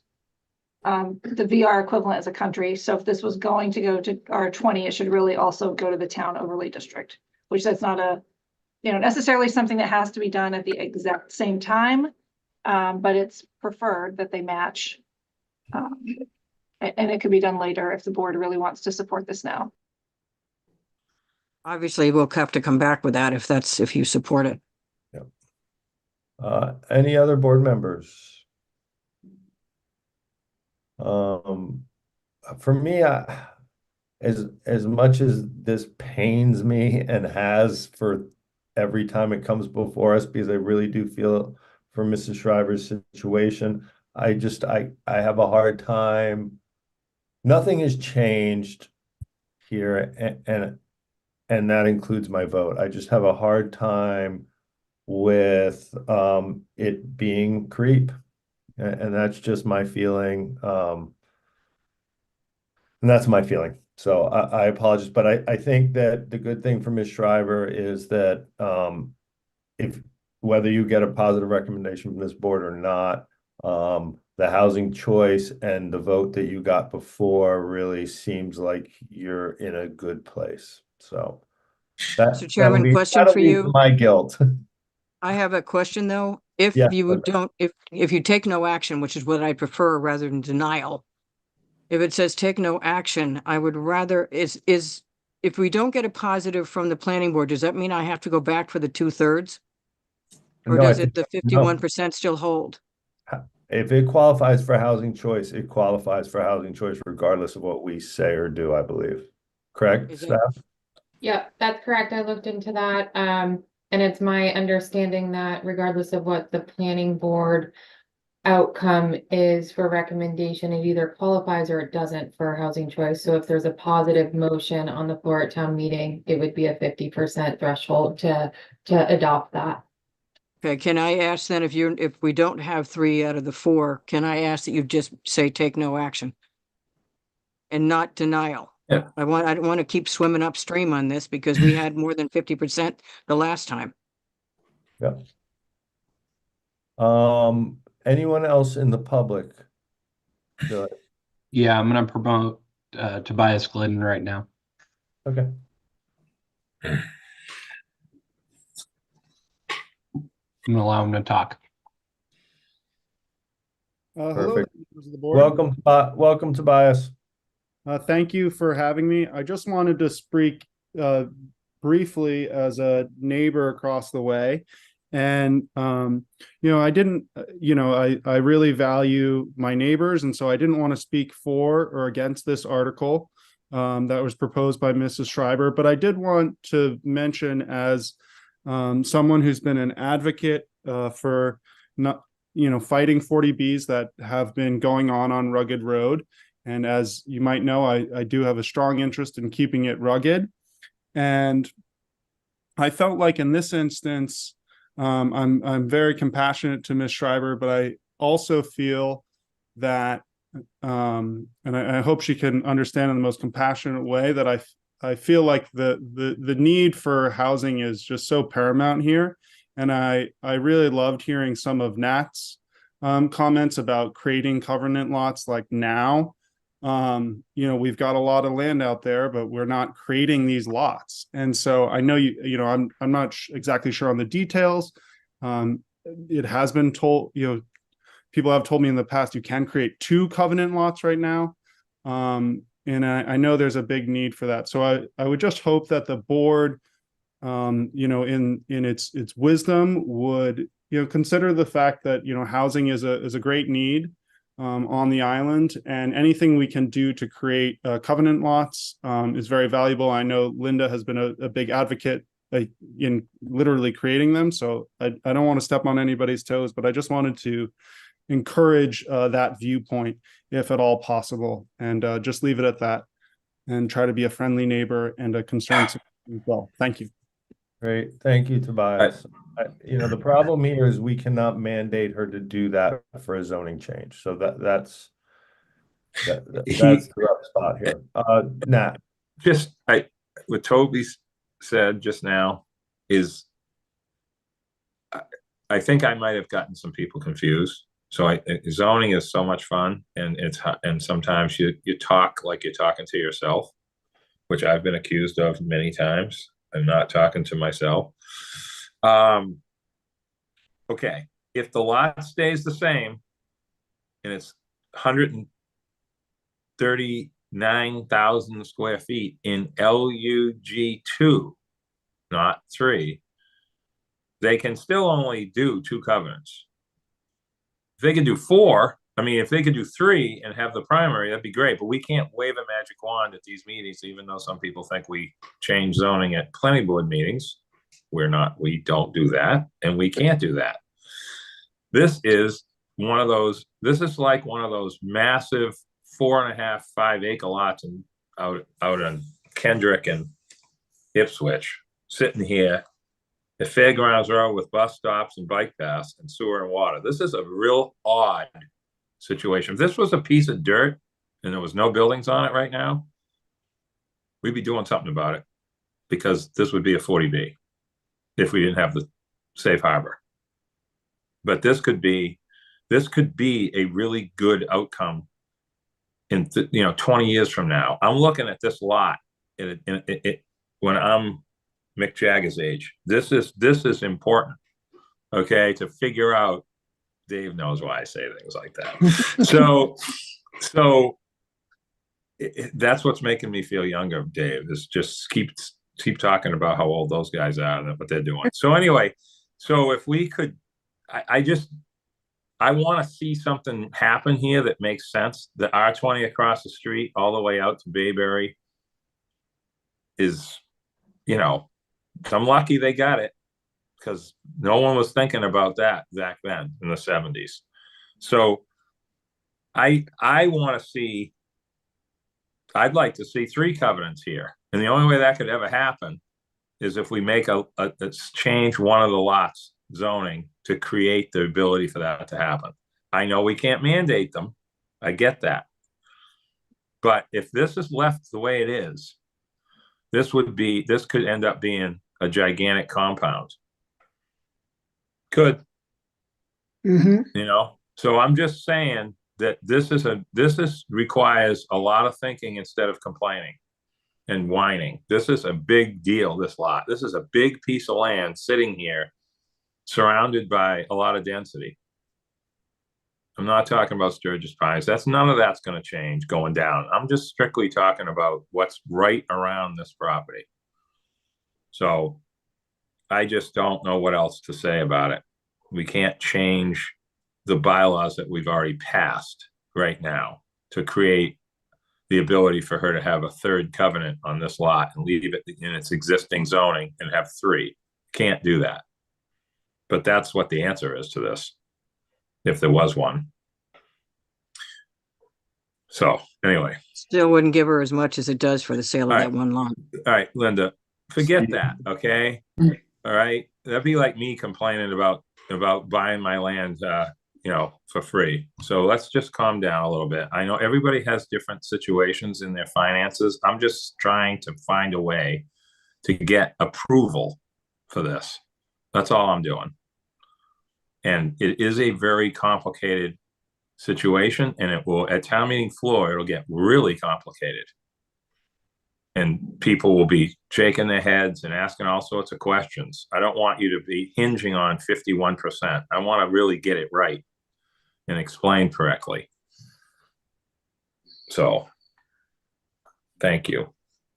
The VR equivalent is a country. So if this was going to go to R20, it should really also go to the town overlay district, which that's not necessarily something that has to be done at the exact same time, but it's preferred that they match. And it could be done later if the board really wants to support this now. Obviously, we'll have to come back with that if you support it. Yeah. Any other board members? For me, as much as this pains me and has for every time it comes before us, because I really do feel for Mrs. Shriver's situation, I have a hard time. Nothing has changed here, and that includes my vote. I just have a hard time with it being creep, and that's just my feeling. And that's my feeling. So I apologize, but I think that the good thing for Ms. Shriver is that if whether you get a positive recommendation from this board or not, the housing choice and the vote that you got before really seems like you're in a good place. So Mr. Chairman, question for you. My guilt. I have a question though. If Yeah, you okay. don't, if you take no action, which is what I prefer rather than denial. If it says take no action, I would rather if we don't get a positive from the planning board, does that mean I have to go back for the 2/3? Or No, I does think- the 51% still hold? If it qualifies for housing choice, it qualifies for housing choice regardless of what we say or do, I believe. Correct, Is it- staff? Yeah, that's correct. I looked into that. And it's my understanding that regardless of what the planning board outcome is for recommendation, it either qualifies or it doesn't for housing choice. So if there's a positive motion on the floor at town meeting, it would be a 50% threshold to adopt that. Okay, can I ask then if we don't have 3 out of the 4, can I ask that you just say take no action? And not denial? Yeah. I don't want to keep swimming upstream on this because we had more than 50% the last time. Yep. Anyone else in the public? Go ahead. Yeah, I'm gonna promote Tobias Glidden right now. Okay. I'm gonna allow him to talk. Hello, Perfect. members of the board. Welcome, Tobias. Thank you for having me. I just wanted to speak briefly as a neighbor across the way. And, I didn't, I really value my neighbors. And so I didn't want to speak for or against this article that was proposed by Mrs. Schreiber. But I did want to mention as someone who's been an advocate for not, fighting 40Bs that have been going on Rugged Road. And as you might know, I do have a strong interest in keeping it rugged. And I felt like in this instance, I'm very compassionate to Ms. Schreiber, but I also feel that, and I hope she can understand in the most compassionate way, that I feel like the need for housing is just so paramount here. And I really loved hearing some of Nat's comments about creating covenant lots like now. We've got a lot of land out there, but we're not creating these lots. And so I know I'm not exactly sure on the details. It has been told, people have told me in the past, you can create 2 covenant lots right now. And I know there's a big need for that. So I would just hope that the board, in its wisdom would, consider the fact that, housing is a great need on the island, and anything we can do to create covenant lots is very valuable. I know Linda has been a big advocate in literally creating them. So I don't want to step on anybody's toes, but I just wanted to encourage that viewpoint if at all possible, and just leave it at that and try to be a friendly neighbor and a concerned citizen as well. Thank you. Great. Thank you, Tobias. The problem here is we cannot mandate her to do that for a zoning change. So that's the rough spot here. Nat. What Toby said just now is, I think I might have gotten some people confused. So zoning is so much fun, and sometimes you talk like you're talking to yourself, which I've been accused of many times. I'm not talking to myself. Okay, if the lot stays the same and it's 139,000 square feet in LUG2, not 3, they can still only do 2 covenants. If they could do 4, if they could do 3 and have the primary, that'd be great, but we can't wave a magic wand at these meetings, even though some people think we change zoning at planning board meetings. We don't do that, and we can't do that. This is like one of those massive 4.5, 5 acre lots out on Kendrick and Ipswich, sitting here at Fairgrounds Road with bus stops and bike paths and sewer and water. This is a real odd situation. If this was a piece of dirt and there was no buildings on it right now, we'd be doing something about it, because this would be a 40B if we didn't have the safe harbor. But this could be a really good outcome in 20 years from now. I'm looking at this lot when I'm Mick Jagger's age. This is important, okay, to figure out. Dave knows why I say things like that. So that's what's making me feel younger, Dave, is just keep talking about how old those guys are and what they're doing. So anyway, if we could, I want to see something happen here that makes sense. The R20 across the street all the way out to Bayberry is, I'm lucky they got it, because no one was thinking about that back then in the 70s. So I'd like to see 3 covenants here. And the only way that could ever happen is if we make change one of the lots zoning to create the ability for that to happen. I know we can't mandate them. I get that. But if this is left the way it is, this could end up being a gigantic compound. Could, Mhm. you know, so I'm just saying that this requires a lot of thinking instead of complaining and whining. This is a big deal, this lot. This is a big piece of land sitting here surrounded by a lot of density. I'm not talking about Sturgis Pines. None of that's going to change going down. I'm just strictly talking about what's right around this property. So I just don't know what else to say about it. We can't change the bylaws that we've already passed right now to create the ability for her to have a third covenant on this lot and leave it in its existing zoning and have three. Can't do that. But that's what the answer is to this, if there was one. So anyway. Still wouldn't give her as much as it does for the sale of All that right. one lot. All right, Linda, forget Steve. that, okay? All right, that'd be like me complaining about buying my land, for free. So let's just calm down a little bit. I know everybody has different situations in their finances. I'm just trying to find a way to get approval for this. That's all I'm doing. And it is a very complicated situation, and it will, at town meeting floor, it'll get really complicated. And people will be shaking their heads and asking all sorts of questions. I don't want you to be hinging on 51%. I want to really get it right and explain correctly. So, thank you.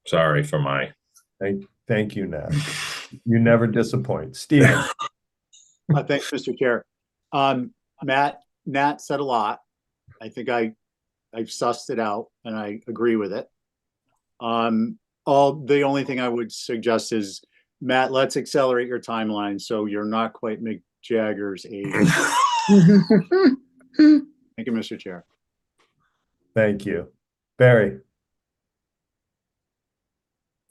Sorry for my... Thank you, Nat. You never disappoint. Stephen. Thanks, Mr. Chair. Nat said a lot. I think I've sussed it out and I agree with it. The only thing I would suggest is, Matt, let's accelerate your timeline so you're not quite Mick Jagger's age. Thank you, Mr. Chair. Thank you. Barry.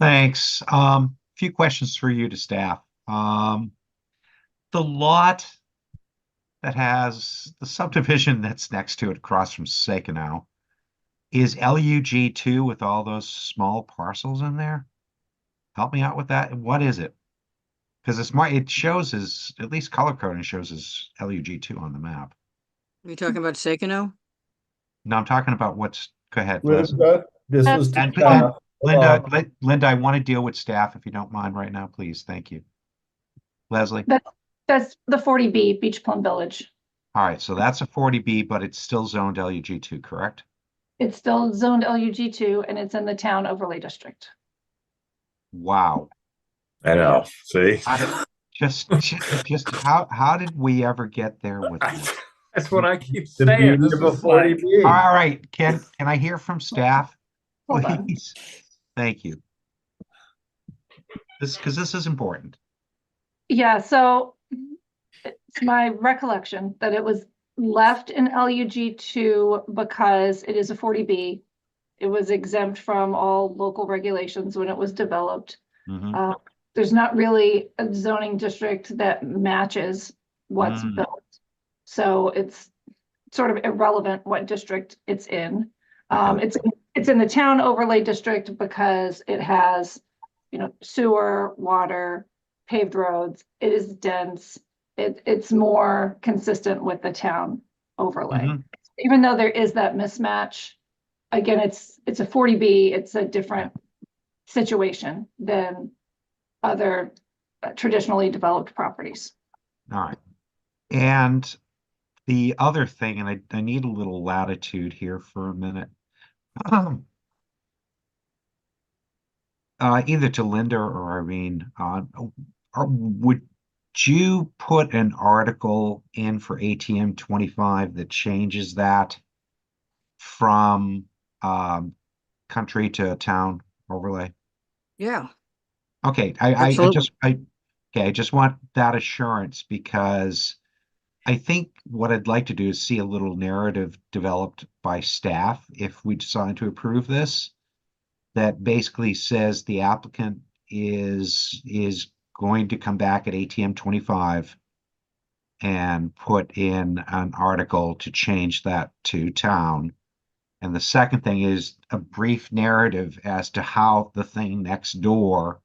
Thanks. Few questions for you to staff. The lot that has the subdivision that's next to it across from Seikano is LUG2 with all those small parcels in there? Help me out with that. What is it? Because it shows as, at least color coding shows as LUG2 on the map. Are you talking about Seikano? No, I'm talking about go ahead, Leslie. Linda, this was to And staff. Linda, I want to deal with staff if you don't mind right now, please. Thank you. Leslie. That's the 40B Beach Plum Village. All right, so that's a 40B, but it's still zoned LUG2, correct? It's still zoned LUG2 and it's in the town overlay district. Wow. I know. See? Just how did we ever get there with that? That's what I keep The saying. beauty This of a is like, 40B. All right, can I hear from staff, Hold on. please? Thank you. Because this is important. Yeah, so it's my recollection that it was left in LUG2 because it is a 40B. It was exempt from all local regulations when it was developed. Mhm. There's not really a zoning district that matches what's built. So it's sort of irrelevant what district it's in. It's in the town overlay district because it has, sewer, water, paved roads. It is dense. It's more consistent with the town overlay. Even though there is that mismatch, again, it's a 40B. It's a different situation than other traditionally developed properties. All right. And the other thing, and I need a little latitude here for a minute. Either to Linda or Irene, would you put an article in for ATM 25 that changes that from country to town overlay? Yeah. Okay, I Absolutely. just want that assurance, because I think what I'd like to do is see a little narrative developed by staff if we decide to approve this, that basically says the applicant is going to come back at ATM 25 and put in an article to change that to town. And the second thing is a brief narrative as to how the thing next door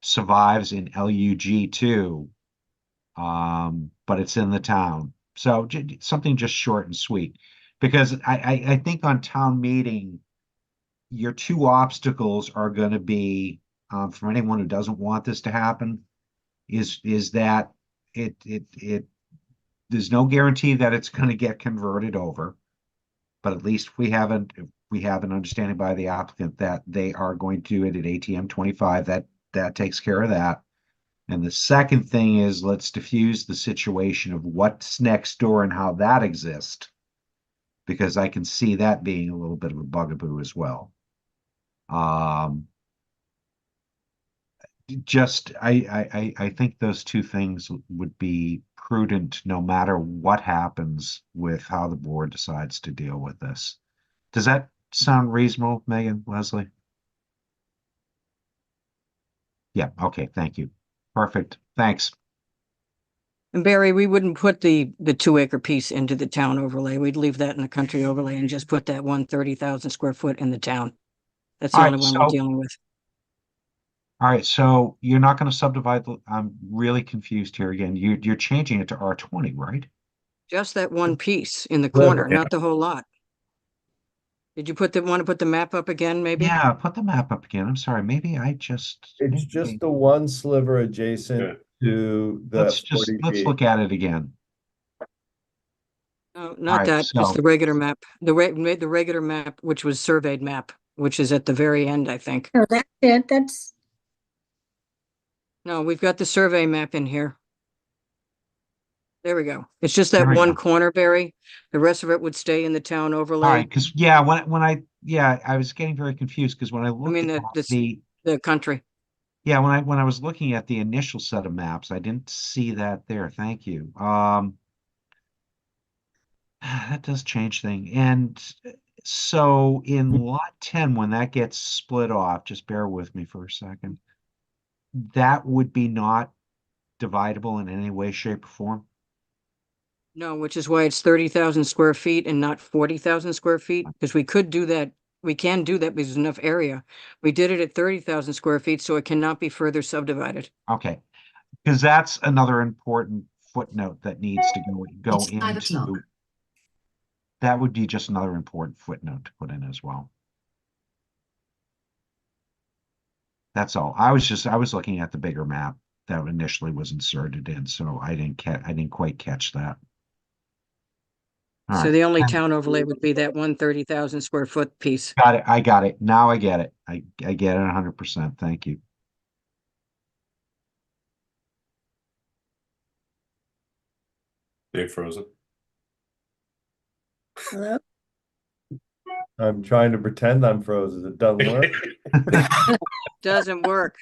survives in LUG2, but it's in the town. So something just short and sweet. Because I think on town meeting, your two obstacles are going to be, for anyone who doesn't want this to happen, is that it there's no guarantee that it's going to get converted over, but at least we have an understanding by the applicant that they are going to do it at ATM 25. That takes care of that. And the second thing is, let's diffuse the situation of what's next door and how that exists, because I can see that being a little bit of a bugaboo as well. I think those two things would be prudent no matter what happens with how the board decides to deal with this. Does that sound reasonable, Megan, Leslie? Yeah, okay, thank you. Perfect. Thanks. And Barry, we wouldn't put the 2 acre piece into the town overlay. We'd leave that in the country overlay and just put that 130,000 square foot in the town. That's the All only right, one we're so- dealing with. All right, so you're not going to subdivide. I'm really confused here again. You're changing it to R20, right? Just that one piece in the Well, corner, yeah. not the whole lot. Did you want to put the map up again, maybe? Yeah, put the map up again. I'm sorry. Maybe I just. It's just the one sliver adjacent to the Let's 40 feet. look at it again. No, not right, that, just so- the regular map, the regular map, which was surveyed map, which is at the very end, I think. No, that's it. That's, No, we've got the survey map in here. There we go. It's just that There we one go. corner, Barry. The rest of it would stay in the town All overlay. right, because I was getting very confused because when I looked mean, at the country. when I was looking at the initial set of maps, I didn't see that there. Thank you. That does change thing. And so in lot 10, when that gets split off, just bear with me for a second. That would be not dividable in any way, shape, or form. No, which is why it's 30,000 square feet and not 40,000 square feet, because we could do that. We can do that because there's enough area. We did it at 30,000 square feet, so it cannot be further subdivided. Okay, because that's another important footnote that needs to go into. That would be just another important footnote to put in as well. That's all. I was looking at the bigger map that initially was inserted in, so I didn't quite catch that. All So right. the only town overlay would be that 130,000 square foot piece. Got it. I got it. Now I get it. I get it 100%. Thank you. They're frozen. hello? I'm trying to pretend I'm frozen. It doesn't work. Doesn't work.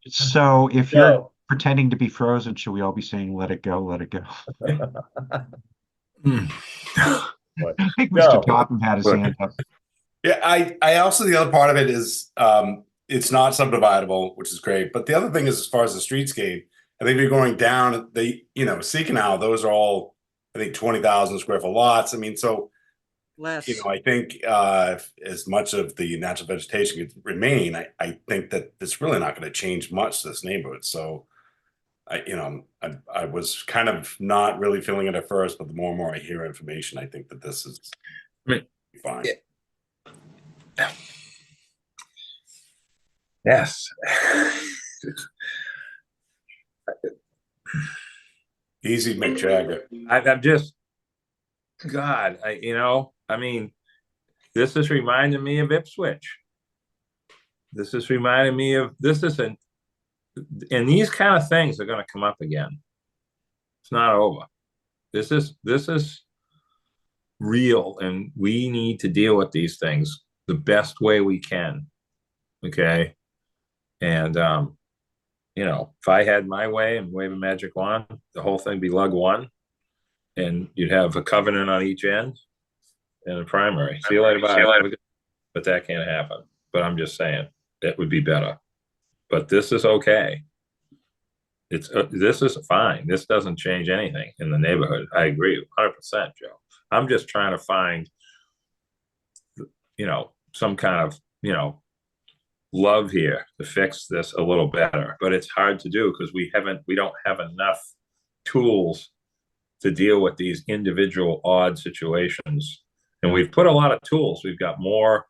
So if you're No. pretending to be frozen, should we all be saying, let it go, let it go? I think No. Mr. Topham had his hand up. Yeah, I also, the other part of it is it's not subdividable, which is great. But the other thing is, as far as the streetscape, I think if you're going down, Sea Canal, those are all, I think, 20,000 square foot lots. I mean, so, Less. I think if as much of the natural vegetation could remain, I think that it's really not going to change much this neighborhood. So I was kind of not really feeling it at first, but the more and more I hear information, I think that this is fine. Yes. Easy, Mick Jagger. I'm just, God, I mean, this is reminding me of Ipswich. This is reminding me of, and these kind of things are going to come up again. It's not over. This is real, and we need to deal with these things the best way we can. Okay. And, if I had my way and wave a magic wand, the whole thing be lug one, and you'd have a covenant on each end and a primary. See you later, bye. But that can't happen. But I'm just saying that would be better. But this is okay. This is fine. This doesn't change anything in the neighborhood. I agree 100%, Joe. I'm just trying to find, some kind of, love here to fix this a little better. But it's hard to do because we don't have enough tools to deal with these individual odd situations. And we've put a lot of tools. We've got more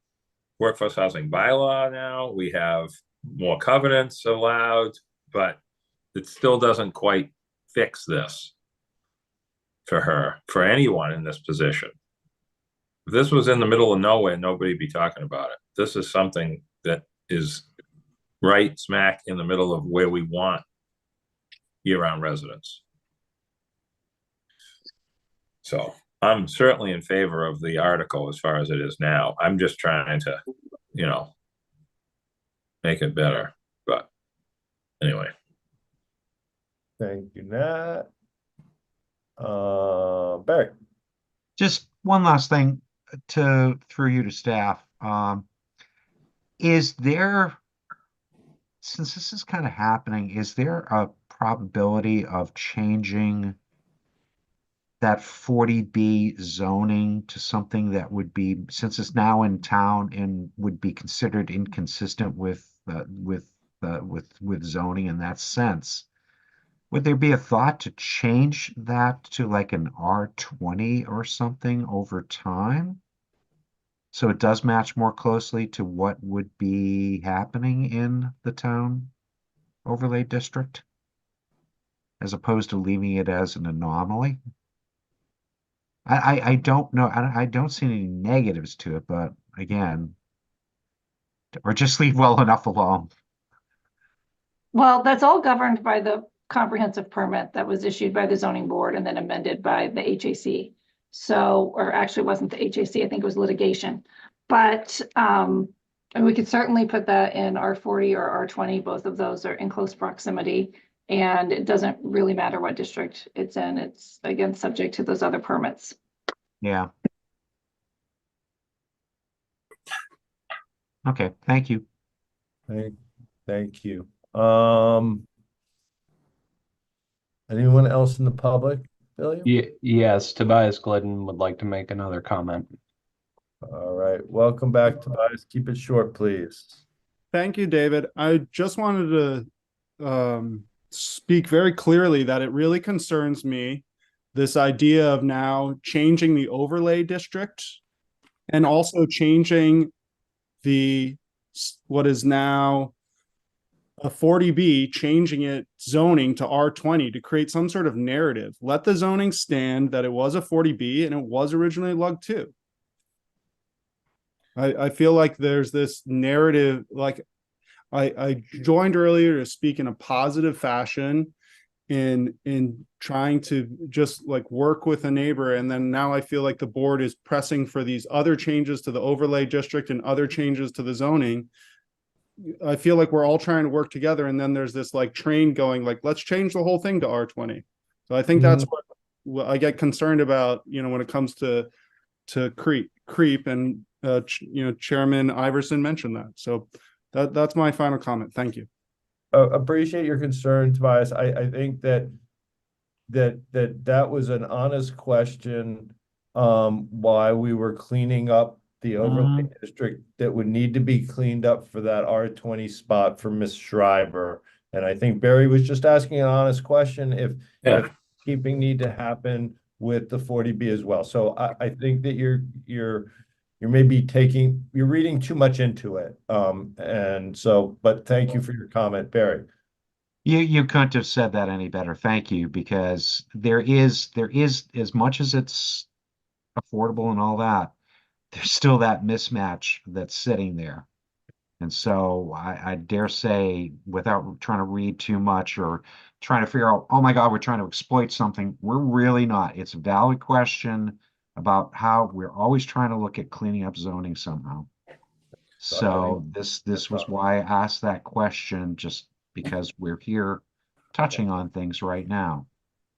workforce housing bylaw now. We have more covenants allowed, but it still doesn't quite fix this for her, for anyone in this position. If this was in the middle of nowhere, nobody'd be talking about it. This is something that is right smack in the middle of where we want year-round residents. So I'm certainly in favor of the article as far as it is now. I'm just trying to, you know, make it better. But anyway. Thank you, Nat. Barry. Just one last thing through you to staff. Is there, since this is kind of happening, is there a probability of changing that 40B zoning to something that would be, since it's now in town and would be considered inconsistent with zoning in that sense? Would there be a thought to change that to like an R20 or something over time? So it does match more closely to what would be happening in the town overlay district, as opposed to leaving it as an anomaly? I don't know. I don't see any negatives to it, but again, or just leave well enough alone. Well, that's all governed by the comprehensive permit that was issued by the zoning board and then amended by the HAC. So, or actually it wasn't the HAC, I think it was litigation. But and we could certainly put that in R40 or R20. Both of those are in close proximity. And it doesn't really matter what district it's in. It's, again, subject to those other permits. Yeah. Okay, thank you. Thank you. Anyone else in the public, Billy? Yes, Tobias Glidden would like to make another comment. All right, welcome back, Tobias. Keep it short, please. Thank you, David. I just wanted to speak very clearly that it really concerns me, this idea of now changing the overlay district and also changing what is now a 40B, changing it zoning to R20 to create some sort of narrative. Let the zoning stand that it was a 40B and it was originally lug 2. I feel like there's this narrative, like I joined earlier to speak in a positive fashion in trying to just like work with a neighbor. And then now I feel like the board is pressing for these other changes to the overlay district and other changes to the zoning. I feel like we're all trying to work together. And then there's this like train going like, let's change the whole thing to R20. So I think that's what I get concerned about, you know, when it comes to creep and, you know, Chairman Iverson mentioned that. So that's my final comment. Thank you. Appreciate your concern, Tobias. I think that was an honest question, why we were cleaning up the overlay district that would need to be cleaned up for that R20 spot for Miss Schreiber. And I think Barry was just asking an honest question if keeping need to happen with the 40B as well. So I think that you're maybe you're reading too much into it. And so, but thank you for your comment, Barry. You couldn't have said that any better. Thank you, because there is, as much as it's affordable and all that, there's still that mismatch that's sitting there. And so I dare say, without trying to read too much or trying to figure out, oh my God, we're trying to exploit something. We're really not. It's a valid question about how we're always trying to look at cleaning up zoning somehow. So this was why I asked that question, just because we're here touching on things right now.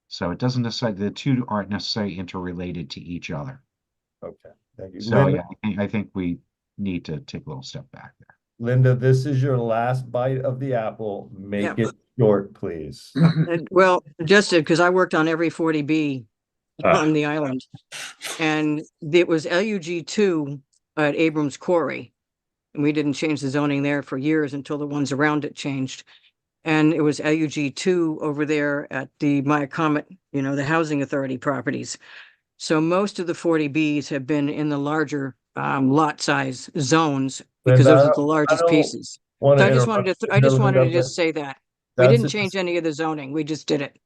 So it doesn't necessarily, the two aren't necessarily interrelated to each other. Okay, thank you. So Linda, yeah, I think we need to take a little step back there. Linda, this is your last bite of the apple. Make it short, please. Well, just because I worked on every 40B on the island, and it was LUG2 at Abrams Quarry. And we didn't change the zoning there for years until the ones around it changed. And it was LUG 2 over there at the Maya Comet, the Housing Authority properties. So most of the 40Bs have been in the larger lot size zones because Linda, those I are the don't- largest pieces. Want So to I just wanted interrupt to, you, I just Linda, wanted to but just say that. We that's didn't a change dis- any of the zoning. We just did it.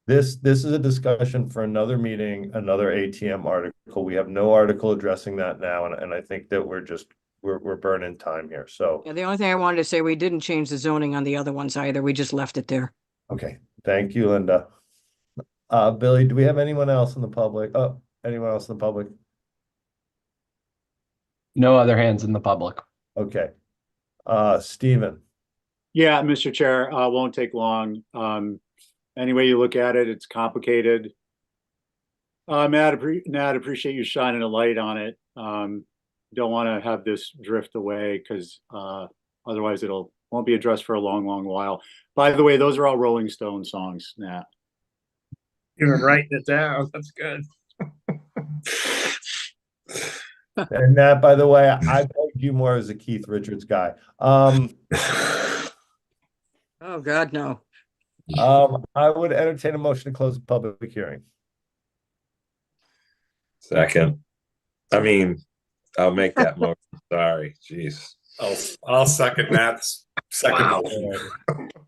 This is a discussion for another meeting, another ATM article. We have no article addressing that now, and I think that we're burning time here. So, Yeah, the only thing I wanted to say, we didn't change the zoning on the other ones either. We just left it there. okay, thank you, Linda. Billy, do we have anyone else in the public? Oh, anyone else in the public? No other hands in the public. Okay. Stephen, Yeah, Mr. Chair, won't take long. Any way you look at it, it's complicated. Matt, appreciate you shining a light on it. Don't want to have this drift away because otherwise won't be addressed for a long, long while. By the way, those are all Rolling Stone songs, Nat. You're writing it down. That's good. and that, by the way, I pegged you more as a Keith Richards guy. Oh, God, no. I would entertain a motion to close the public hearing. Second. I mean, I'll make that motion. Sorry, jeez. I'll second Nat's second Wow. motion.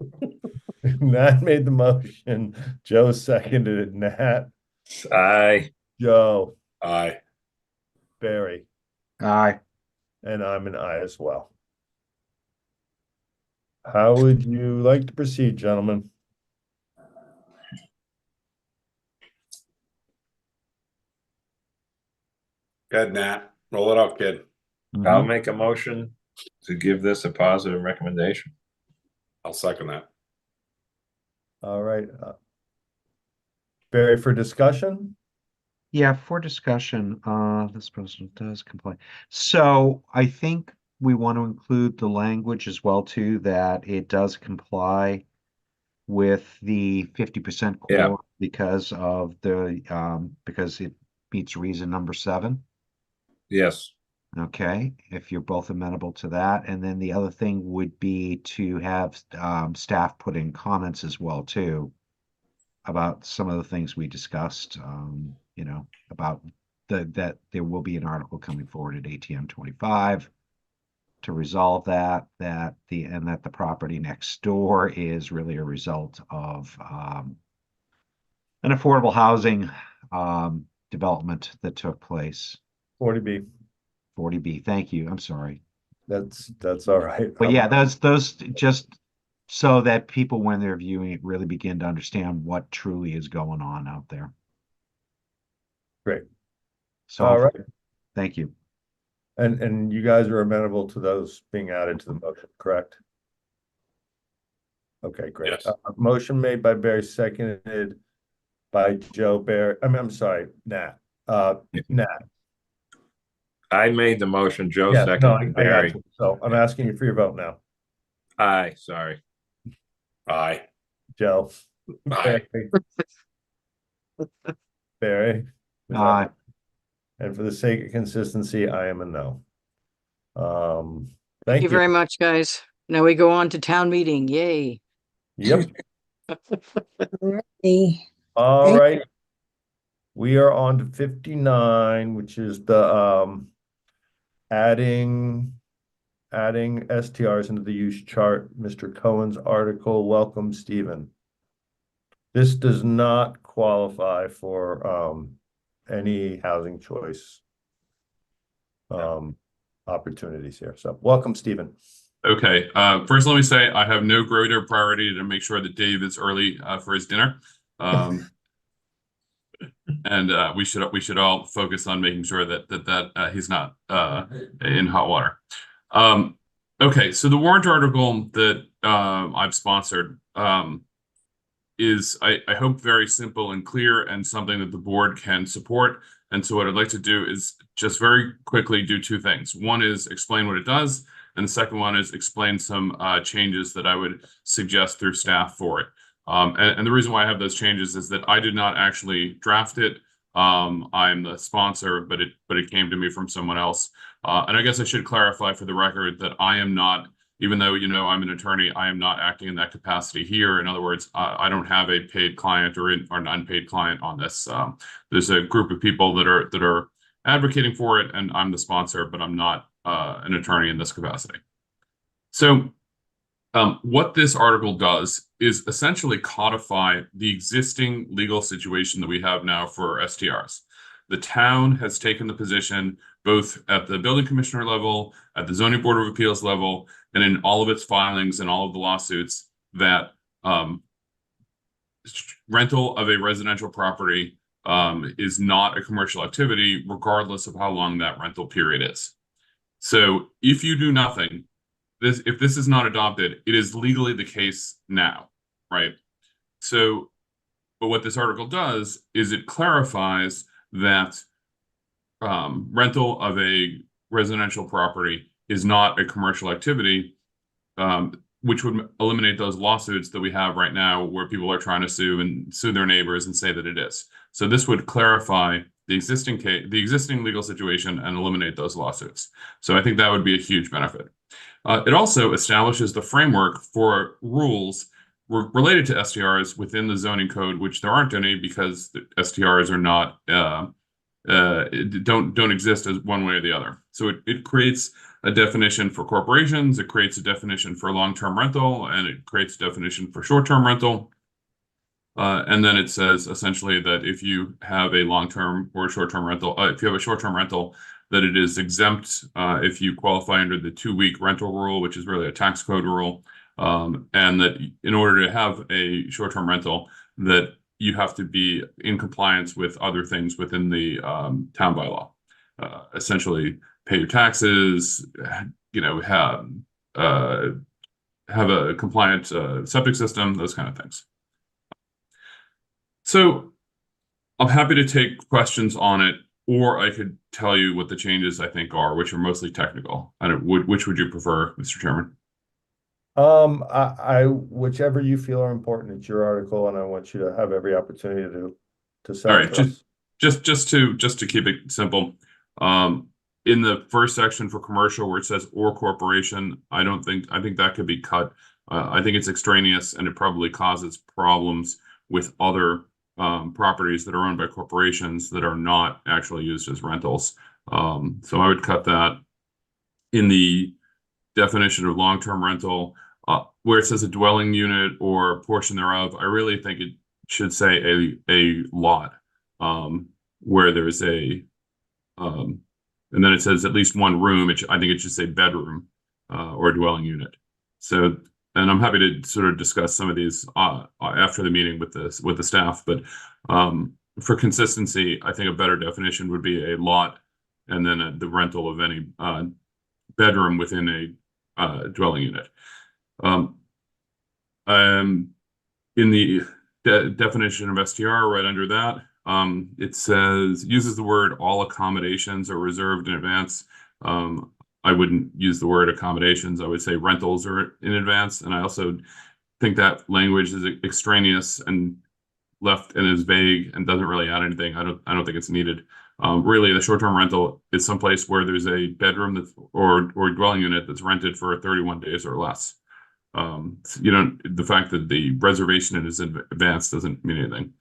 Nat made the motion. Joe seconded it. Nat, Aye. Joe, Aye. Barry, Aye. and I'm an aye as well. How would you like to proceed, gentlemen? Good, Nat. Roll it up, kid. I'll make a motion to give this a positive recommendation. I'll second that. All right. Barry, for discussion? Yeah, for discussion, this person does comply. So I think we want to include the language as well too, that it does comply with the 50% Yeah. core because of because it meets reason number 7. Yes. Okay, if you're both amenable to that. And then the other thing would be to have staff put in comments as well too about some of the things we discussed, about that there will be an article coming forward at ATM 25 to resolve that the property next door is really a result of an affordable housing development that took place. 40B. 40B, thank you. I'm sorry. That's all right. But yeah, those just so that people, when they're viewing it, really begin to understand what truly is going on out there. Great. So, All right. thank you. And you guys are amenable to those being added to the motion, correct? Okay, great. Yes. Motion made by Barry, seconded by Joe. Barry, I'm sorry, Nat. Nat. I made the motion. Joe Yes, no, seconded. I got Barry. you. So I'm asking you for your vote now. Aye. Sorry. Aye. Joe. Aye. Barry. Aye. And for the sake of consistency, I am a no. Thank Thank you very much, guys. Now we go on to town meeting. Yay. Yep. Alrighty. All Thank right. We are on to 59, which is the adding STRs into the use chart. Mr. Cohen's article. Welcome, Stephen. This does not qualify for any housing choice opportunities here. So welcome, Stephen. Okay. First, let me say I have no greater priority to make sure that Dave is early for his dinner. And we should all focus on making sure that he's not in hot water. Okay, so the warrant article that I've sponsored is, I hope, very simple and clear and something that the board can support. And so what I'd like to do is just very quickly do 2 things. One is explain what it does, and the second one is explain some changes that I would suggest through staff for it. And the reason why I have those changes is that I did not actually draft it. I'm the sponsor, but it came to me from someone else. And I guess I should clarify for the record that I am not even though, you know, I'm an attorney, I am not acting in that capacity here. In other words, I don't have a paid client or an unpaid client on this. There's a group of people that are advocating for it, and I'm the sponsor, but I'm not an attorney in this capacity. So what this article does is essentially codify the existing legal situation that we have now for STRs. The town has taken the position, both at the building commissioner level, at the zoning board of appeals level, and in all of its filings and all of the lawsuits, that rental of a residential property is not a commercial activity, regardless of how long that rental period is. So if you do nothing, if this is not adopted, it is legally the case now, right? So, but what this article does is it clarifies that rental of a residential property is not a commercial activity, which would eliminate those lawsuits that we have right now where people are trying to sue their neighbors and say that it is. So this would clarify the existing legal situation and eliminate those lawsuits. So I think that would be a huge benefit. It also establishes the framework for rules related to STRs within the zoning code, which there aren't any because the STRs are not don't exist as one way or the other. So it creates a definition for corporations, it creates a definition for long-term rental, and it creates a definition for short-term rental. And then it says essentially that if you have a long-term or short-term rental, if you have a short-term rental, that it is exempt if you qualify under the 2-week rental rule, which is really a tax code rule, and that in order to have a short-term rental, that you have to be in compliance with other things within the town bylaw. Essentially, pay your taxes, you know, have a compliant septic system, those kind of things. So I'm happy to take questions on it, or I could tell you what the changes I think are, which are mostly technical. Which would you prefer, Mr. Chairman? Whichever you feel are important. It's your article, and I want you to have every opportunity to sell All it right, to us. just to keep it simple. In the first section for commercial where it says or corporation, I think that could be cut. I think it's extraneous and it probably causes problems with other properties that are owned by corporations that are not actually used as rentals. So I would cut that. In the definition of long-term rental, where it says a dwelling unit or a portion thereof, I really think it should say a lot, where there's and then it says at least one room. I think it should say bedroom or dwelling unit. So, and I'm happy to sort of discuss some of these after the meeting with the staff. But for consistency, I think a better definition would be a lot, and then the rental of any bedroom within a dwelling unit. In the definition of STR, right under that, it says uses the word all accommodations are reserved in advance. I wouldn't use the word accommodations. I would say rentals are in advance. And I also think that language is extraneous and left and is vague and doesn't really add anything. I don't think it's needed. Really, the short-term rental is someplace where there's a bedroom that's or dwelling unit that's rented for 31 days or less. You know, the fact that the reservation is in advance doesn't mean anything.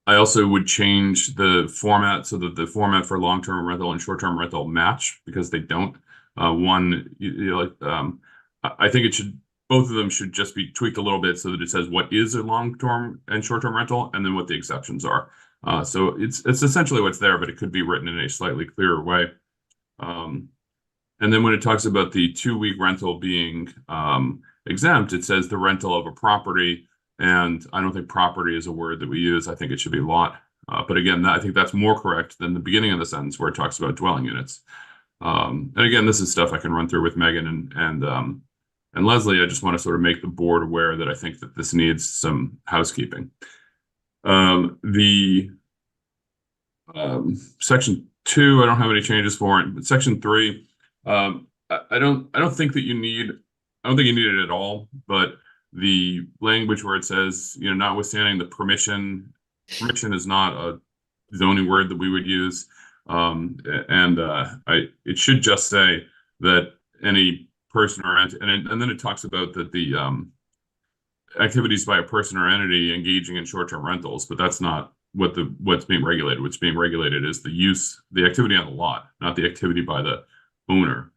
I also would change the format so that the format for long-term rental and short-term rental match, because they don't. I think both of them should just be tweaked a little bit so that it says what is a long-term and short-term rental and then what the exceptions are. So it's essentially what's there, but it could be written in a slightly clearer way. And then when it talks about the 2-week rental being exempt, it says the rental of a property. And I don't think property is a word that we use. I think it should be lot. But again, I think that's more correct than the beginning of the sentence where it talks about dwelling units. And again, this is stuff I can run through with Megan and Leslie. I just want to sort of make the board aware that I think that this needs some housekeeping. Section 2, I don't have any changes for it. But Section 3, I don't think that you need. I don't think you need it at all. But the language where it says, you know, notwithstanding the permission is not a zoning word that we would use. It should just say that any person or entity, and then it talks about that the activities by a person or entity engaging in short-term rentals, but that's not what's being regulated. What's being regulated is the activity on the lot, not the activity by the owner.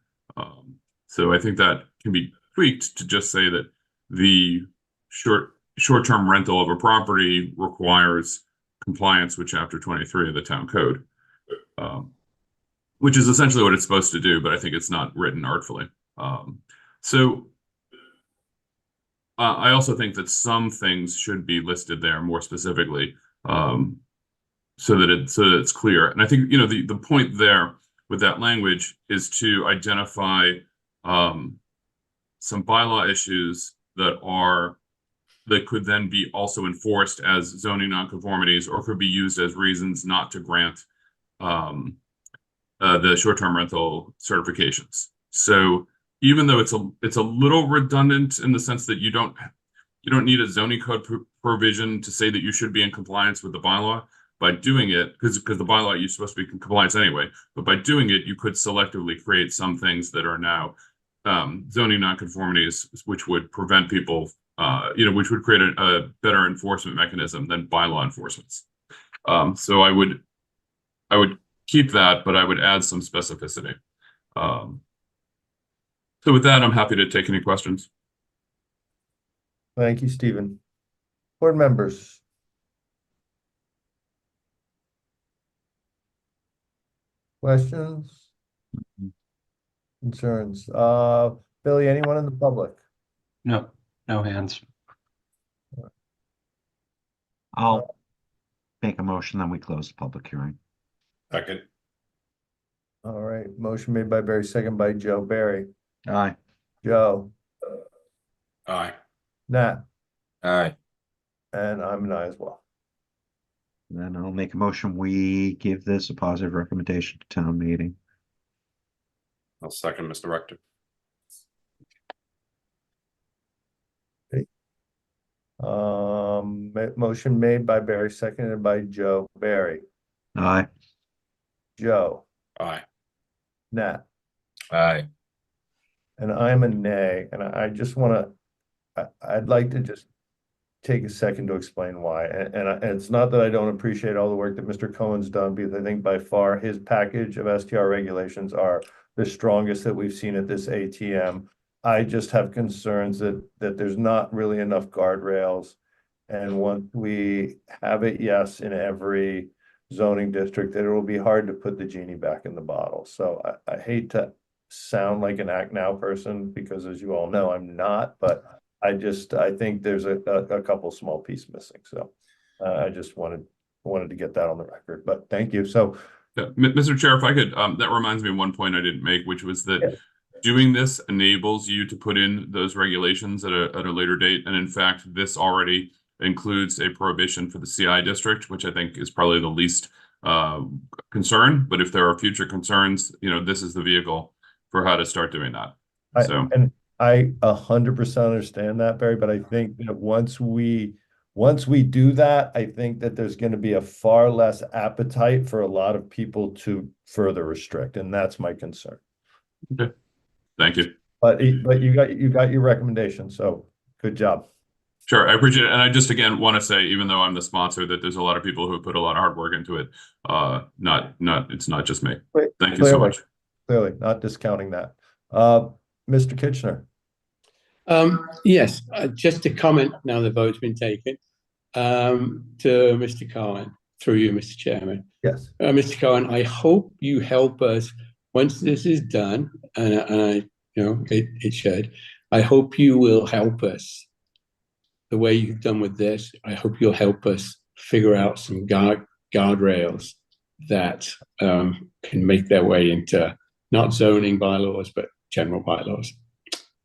So I think that can be tweaked to just say that the short-term rental of a property requires compliance with Chapter 23 of the Town Code, which is essentially what it's supposed to do, but I think it's not written artfully. I also think that some things should be listed there more specifically, so that it's clear. And I think, you know, the point there with that language is to identify some bylaw issues that could then be also enforced as zoning nonconformities, or could be used as reasons not to grant the short-term rental certifications. So even though it's a little redundant in the sense that you don't need a zoning code provision to say that you should be in compliance with the bylaw, by doing it, because the bylaw you're supposed to be in compliance anyway, but by doing it, you could selectively create some things that are now zoning nonconformities, which would prevent people, which would create a better enforcement mechanism than bylaw enforcements. So I would keep that, but I would add some specificity. So with that, I'm happy to take any questions. Thank you, Stephen. Board members. Questions? Concerns? Billy, anyone in the public? No hands. I'll make a motion, then we close the public hearing. Second. All right, motion made by Barry, second by Joe. Barry, Aye. Joe, Aye. Nat, Aye. and I'm an aye as well. Then I'll make a motion, we give this a positive recommendation to town meeting. I'll second, Mr. Rector. Motion made by Barry, seconded by Joe. Barry, Aye. Joe, Aye. Nat, Aye. and I'm a nay, and I just want to, I'd like to just take a second to explain why. And it's not that I don't appreciate all the work that Mr. Cohen's done, because I think by far his package of STR regulations are the strongest that we've seen at this ATM. I just have concerns that there's not really enough guardrails. And once we have it, yes, in every zoning district, that it will be hard to put the genie back in the bottle. So I hate to sound like an act now person, because as you all know, I'm not, but I think there's a couple small pieces missing. So I just wanted to get that on the record, but thank you. So Mr. Chair, if I could, that reminds me of one point I didn't make, which was that doing this enables you to put in those regulations at a later date. And in fact, this already includes a prohibition for the CI district, which I think is probably the least concern. But if there are future concerns, this is the vehicle for how to start doing that. I 100% understand that, Barry, but I think that once we do that, I think that there's going to be a far less appetite for a lot of people to further restrict, and that's my concern. Okay, thank you. But you got your recommendation, so good job. Sure, I appreciate it, and I just again want to say, even though I'm the sponsor, that there's a lot of people who put a lot of hard work into it. It's not just me. Thank you so much. Clearly, not discounting that. Mr. Kitchener. Yes, just to comment now the vote's been taken, to Mr. Cohen, through you, Mr. Chairman. Yes. Mr. Cohen, I hope you help us once this is done, and it should. I hope you will help us the way you've done with this. I hope you'll help us figure out some guardrails that can make their way into not zoning bylaws, but general bylaws.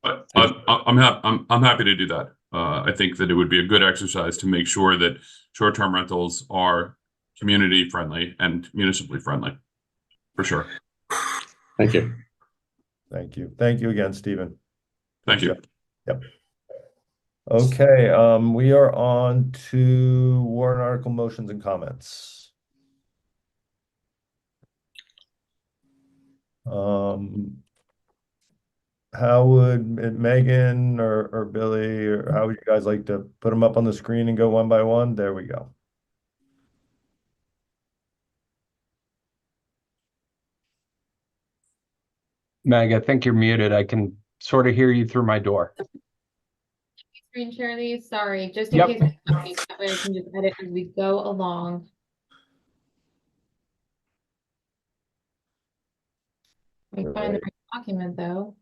I'm happy to do that. I think that it would be a good exercise to make sure that short-term rentals are community friendly and municipally friendly, for sure. Thank you. Thank you. Thank you again, Stephen. Thank you. Yep. Okay, we are on to warrant article motions and comments. how would Megan or Billy, or how would you guys like to put them up on the screen and go one by one? There we go. Meg, I think you're muted. I can sort of hear you through my door. Screen share these, sorry, just in Yep. case, that way I can just edit as we go along. Let me find the right document though.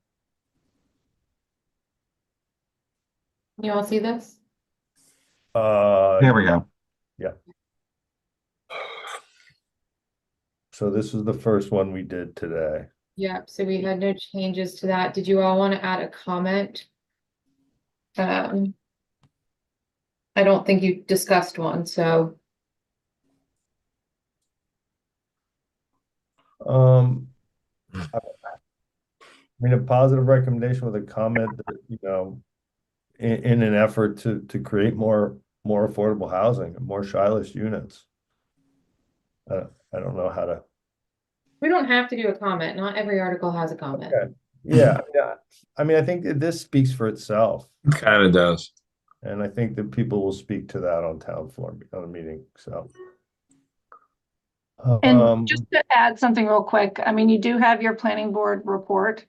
Can you all see this? There we go. Yeah. So this is the first one we did today. Yeah, so we had no changes to that. Did you all want to add a comment? I don't think you discussed one, so. I mean, a positive recommendation with a comment that, you know, in an effort to create more affordable housing, more Shyless units. I don't know how to. We don't have to do a comment. Not every article has a comment. Okay. Yeah. I mean, I think that this speaks for itself, Kind of does. and I think that people will speak to that on town floor on a meeting. So. And just to add something real quick, I mean, you do have your planning board report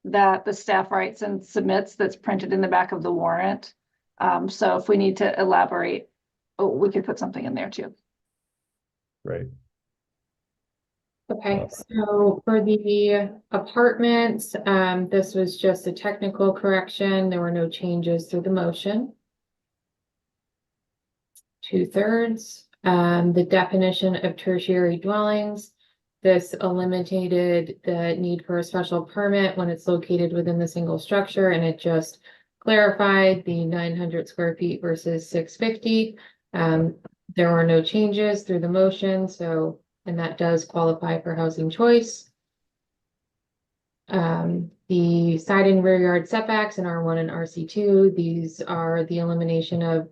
that the staff writes and submits that's printed in the back of the warrant. So if we need to elaborate, we could put something in there too. Right. Okay, so for the apartments, this was just a technical correction. There were no changes through the motion. 2/3. The definition of tertiary dwellings. This eliminated the need for a special permit when it's located within the single structure, and it just clarified the 900 square feet versus 650. There were no changes through the motion, so, and that does qualify for housing choice. The side and rear yard setbacks in R1 and RC2, these are the elimination of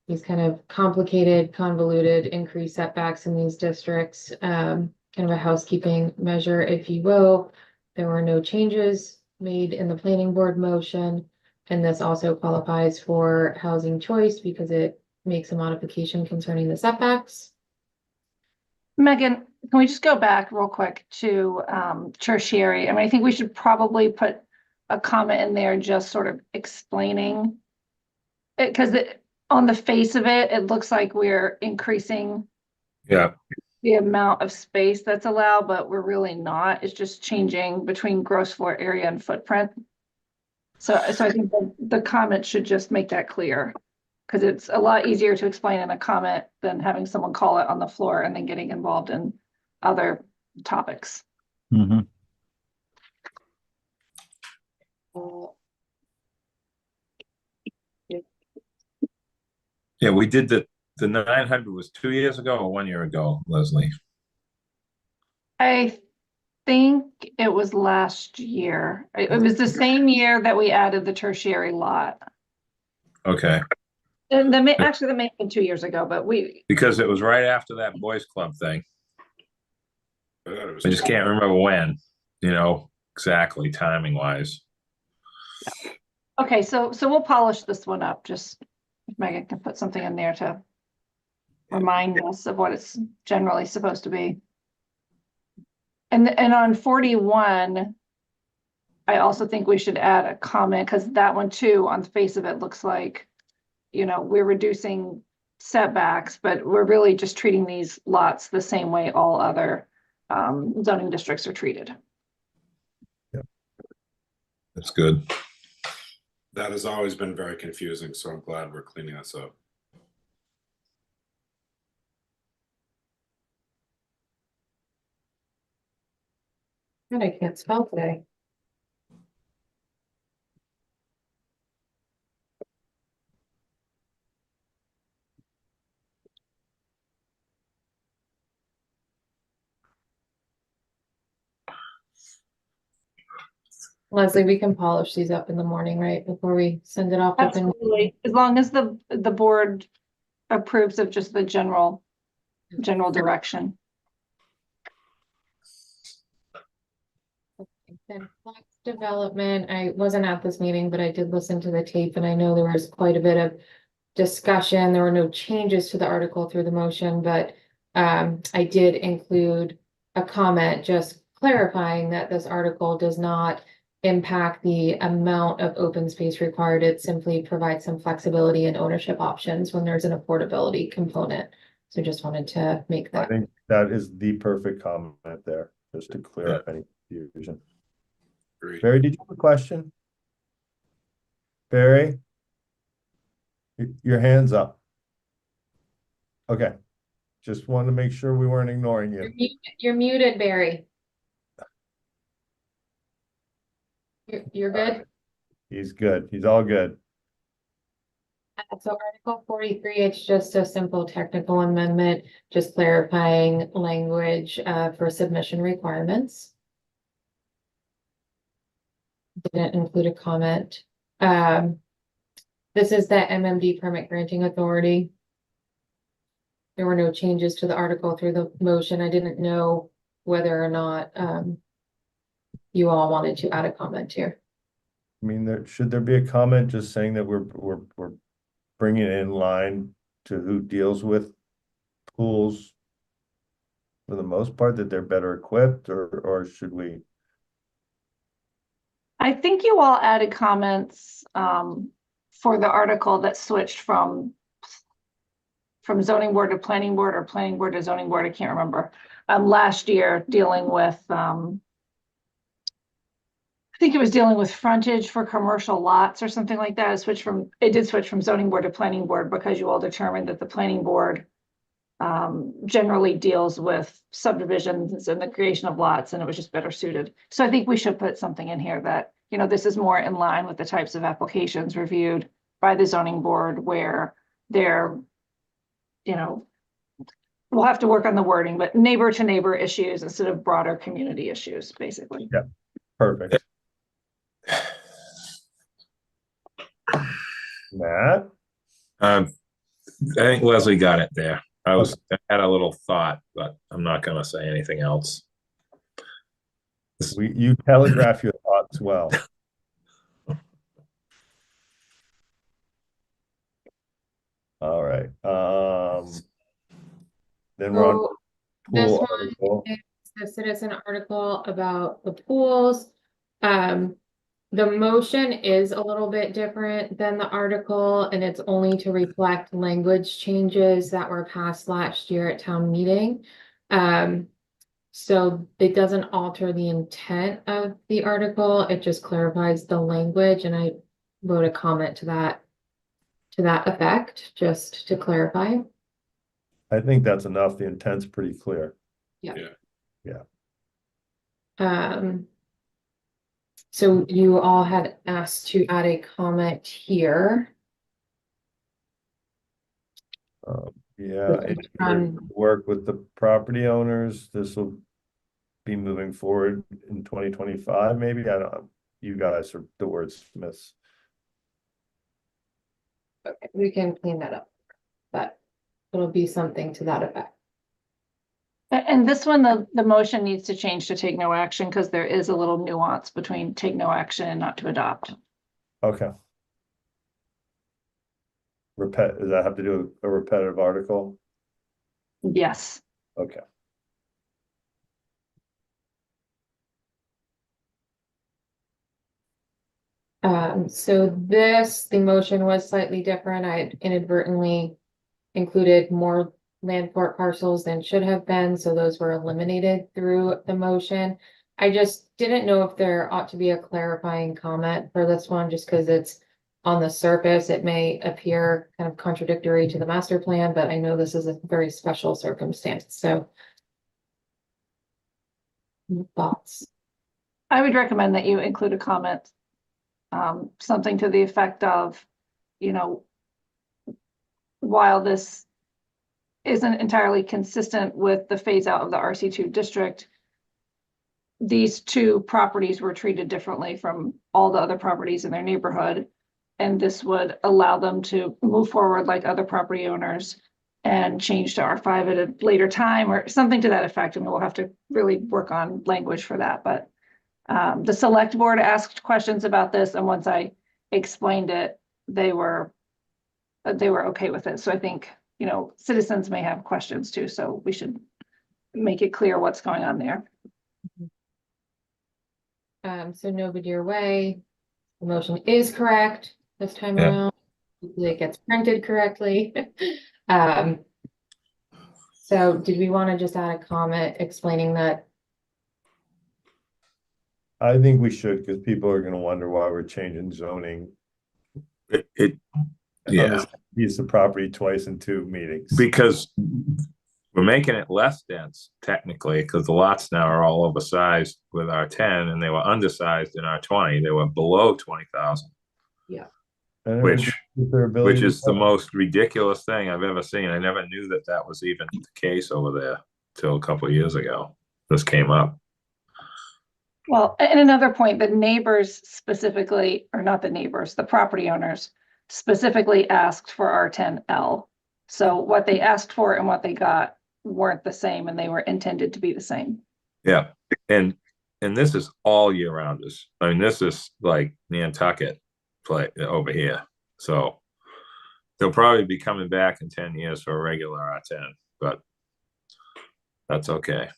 these kind of complicated, convoluted, increased setbacks in these districts, kind of a housekeeping measure, if you will. There were no changes made in the planning board motion, and this also qualifies for housing choice because it makes a modification concerning the setbacks. Megan, can we just go back real quick to tertiary? I mean, I think we should probably put a comment in there just sort of explaining it, because on the face of it, it looks like we're increasing the amount of space that's allowed, but we're really not. It's just changing between gross floor area and footprint. So I think the comment should just make that clear, because it's a lot easier to explain in a comment than having someone call it on the floor and then getting involved in other topics. Mm-hmm. Yeah, we did the 900 was 2 years ago or 1 year ago, Leslie. I think it was last year. It was the same year that we added the tertiary lot. Okay. And actually that may have been 2 years ago, but Because it was right after that boys club thing. I just can't remember when, you know, exactly timing wise. okay, so we'll polish this one up. Just if Megan can put something in there to remind us of what it's generally supposed to be. And on 41, I also think we should add a comment, because that one too, on the face of it, looks like, you know, we're reducing setbacks, but we're really just treating these lots the same way all other zoning districts are treated. Yeah, that's good. That has always been very confusing, so I'm glad we're cleaning this up. And I can't spell today. Leslie, we can polish these up in the morning, right? Before we send it off. Absolutely, as long as the board approves of just the general direction. Then development. I wasn't at this meeting, but I did listen to the tape and I know there was quite a bit of discussion. There were no changes to the article through the motion, but I did include a comment just clarifying that this article does not impact the amount of open space required. It simply provides some flexibility and ownership options when there's an affordability component. So just wanted to make I that. think that is the perfect comment there, just to clear up any confusion. Great. Barry, did you have a question? Barry? Your hand's up. Okay. Just wanted to make sure we weren't ignoring you. You're muted, Barry. You're good? He's good. He's all good. So Article 43, it's just a simple technical amendment, just clarifying language for submission requirements. Didn't include a comment. This is the MMD permit granting authority. There were no changes to the article through the motion. I didn't know whether or not you all wanted to add a comment here. I mean, should there be a comment just saying that we're bringing it in line to who deals with pools for the most part, that they're better equipped, or should we? I think you all added comments for the article that switched from zoning board to planning board or planning board to zoning board. I can't remember. Last year dealing with, I think it was dealing with frontage for commercial lots or something like that. It did switch from zoning board to planning board because you all determined that the planning board generally deals with subdivisions and the creation of lots, and it was just better suited. So I think we should put something in here that, you know, this is more in line with the types of applications reviewed by the zoning board where they're, you know, we'll have to work on the wording, but neighbor to neighbor issues instead of broader community issues, basically. Yeah, perfect. Matt? I think Leslie got it there. I had a little thought, but I'm not gonna say anything else. You telegraph your thoughts well. All right. Then we're on This pool one article. is the citizen article about the pools. The motion is a little bit different than the article, and it's only to reflect language changes that were passed last year at town meeting. So it doesn't alter the intent of the article, it just clarifies the language, and I wrote a comment to that effect, just to clarify. I think that's enough. The intent's pretty clear. Yeah. Yeah. So you all had asked to add a comment here. Yeah, work with the property owners. This will be moving forward in 2025, maybe. I don't know. You guys are the wordsmiths. Okay, we can clean that up, but it'll be something to that effect. And this one, the motion needs to change to take no action because there is a little nuance between take no action and not to adopt. Okay. Does that have to do with a repetitive article? Yes. Okay. So the motion was slightly different. I had inadvertently included more land court parcels than should have been, so those were eliminated through the motion. I just didn't know if there ought to be a clarifying comment for this one, just because it's on the surface, it may appear kind of contradictory to the master plan, but I know this is a very special circumstance, so. Thoughts? I would recommend that you include a comment, something to the effect of, you know, while this isn't entirely consistent with the phase out of the RC2 district, these two properties were treated differently from all the other properties in their neighborhood. And this would allow them to move forward like other property owners and change to R5 at a later time or something to that effect. And we'll have to really work on language for that. But The select board asked questions about this, and once I explained it, they were okay with it. So I think, you know, citizens may have questions too, so we should make it clear what's going on there. So no Belvedere Way, the motion is correct this time Yeah. around. Hopefully it gets printed correctly. So did we want to just add a comment explaining that? I think we should, because people are gonna wonder why we're changing zoning. Yeah, Piece of property twice in 2 meetings. because we're making it less dense technically, because the lots now are all oversized with R10, and they were undersized in R20. They were below 20,000. Yeah. And it would Which, with their ability which to is the sell. most ridiculous thing I've ever seen. I never knew that that was even the case over there till a couple of years ago. This came up. Well, and another point, the neighbors specifically, or not the neighbors, the property owners specifically asked for R10L. So what they asked for and what they got weren't the same, and they were intended to be the same. Yeah, and this is all year rounders. I mean, this is like Nantucket play over here. So they'll probably be coming back in 10 years for a regular R10, but that's okay.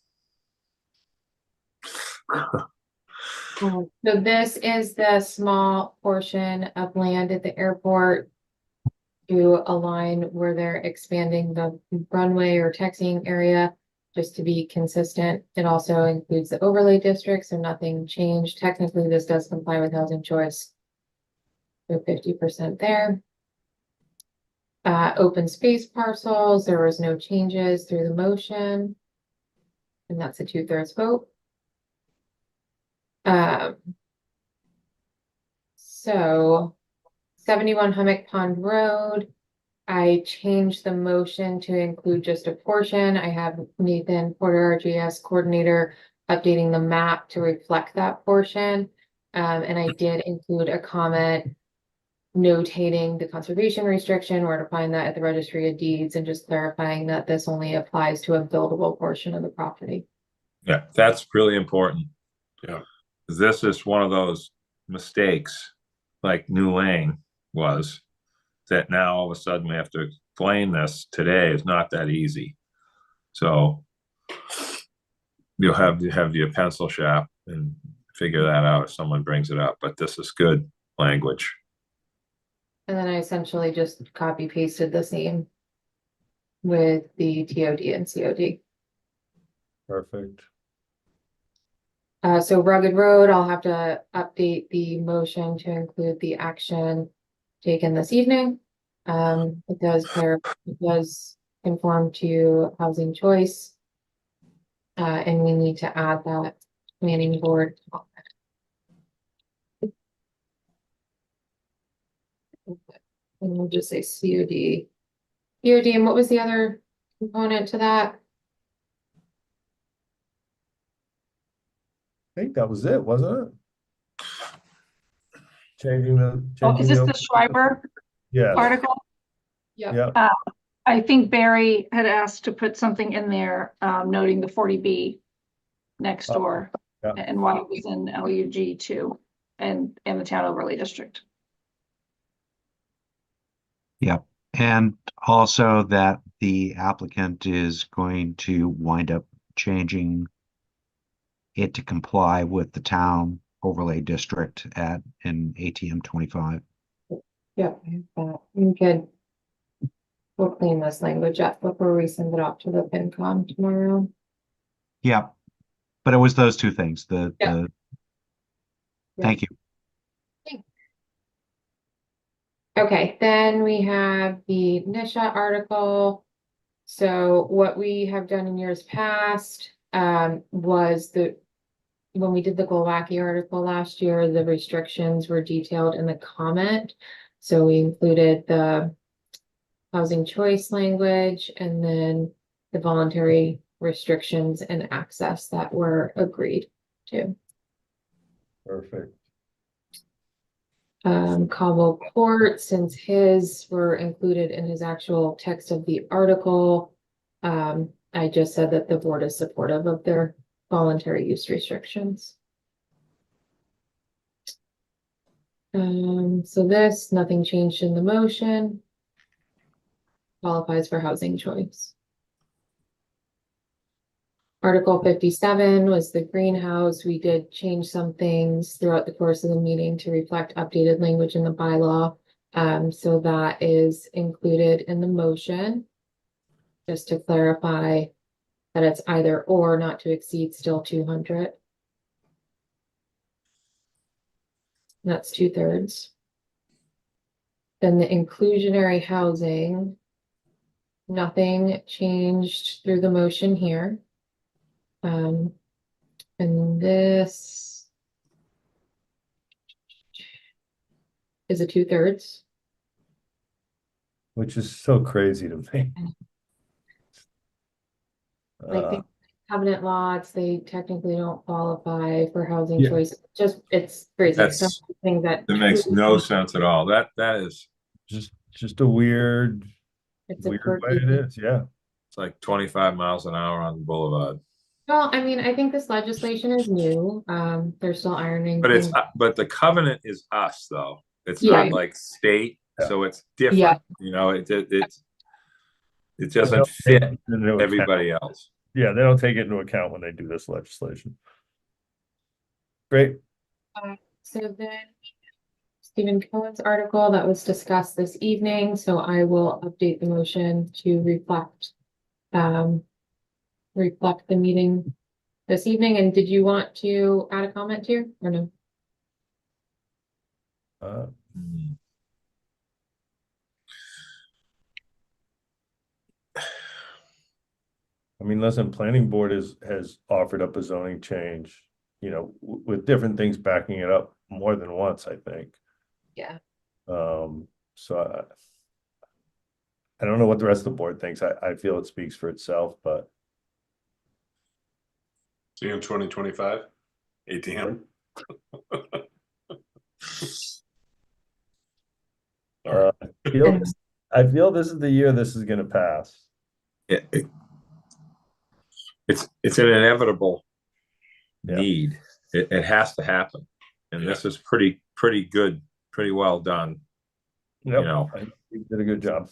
So this is the small portion of land at the airport to align where they're expanding the runway or taxiing area, just to be consistent. It also includes the overlay district, so nothing changed. Technically, this does comply with housing choice. So 50% there. Open space parcels, there was no changes through the motion. And that's a 2/3 vote. So 71 Hummock Pond Road, I changed the motion to include just a portion. I have Nathan Porter, our GS coordinator, updating the map to reflect that portion. And I did include a comment notating the conservation restriction, where to find that at the registry of deeds, and just clarifying that this only applies to a buildable portion of the property. Yeah, that's really important. Yeah. This is one of those mistakes, like New Lane was, that now all of a sudden we have to explain this today. Is not that easy. So you'll have to have your pencil sharp and figure that out if someone brings it up, but this is good language. And then I essentially just copy pasted the same with the TOD and COD. Perfect. So Rugged Road, I'll have to update the motion to include the action taken this evening. It does conform to housing choice. And we need to add that planning board. And we'll just say COD. COD, and what was the other component to that? I think that was it, wasn't it? Changing the. Oh, is changing this the Schreiber Yeah, article? Yeah. yeah, I think Barry had asked to put something in there, noting the 40B next door yeah. and why it was in LUG 2 and the town overlay district. Yep. And also that the applicant is going to wind up changing it to comply with the town overlay district in ATM 25. Yeah, you could. We'll clean this language up before we send it off to the FinCom tomorrow. Yep. But it was those two things. Yeah. Thank you. Okay, then we have the Nisha article. So what we have done in years past was when we did the Glowacki article last year, the restrictions were detailed in the comment. So we included the housing choice language and then the voluntary restrictions and access that were agreed to. Perfect. Cobble Court, since his were included in his actual text of the article, I just said that the board is supportive of their voluntary use restrictions. So this, nothing changed in the motion. Qualifies for housing choice. Article 57 was the greenhouse. We did change some things throughout the course of the meeting to reflect updated language in the bylaw. So that is included in the motion. Just to clarify that it's either or, not to exceed, still 200. That's 2/3. Then the inclusionary housing. Nothing changed through the motion here. And this is a 2/3. Which is so crazy to me. Like the covenant lots, they technically don't qualify for housing Yeah. choice. Just, it's crazy. That's- Some things that makes no sense at all. That is, just a weird it's a way quirky. it is, yeah. it's like 25 miles an hour on the boulevard. Well, I mean, I think this legislation is new. They're still ironing But it's, things. but the covenant is us though. It's Yeah. not like state, Yeah. so it's different, Yeah. you know, it doesn't don't fit take it into account. everybody else. Yeah, they don't take it into account when they do this legislation. Great. So then Stephen Cohen's article that was discussed this evening, so I will update the motion to reflect the meeting this evening. And did you want to add a comment here or no? I mean, listen, planning board has offered up a zoning change, you know, with different things backing it up more than once, I think. Yeah. So I don't know what the rest of the board thinks. I feel it speaks for itself, but See you in 2025, ATM. Sorry. I feel this is the year this is gonna pass. It's an inevitable Yeah. need. It has to happen. And this is pretty good, pretty well done. Yep, You know. I think you did a good job.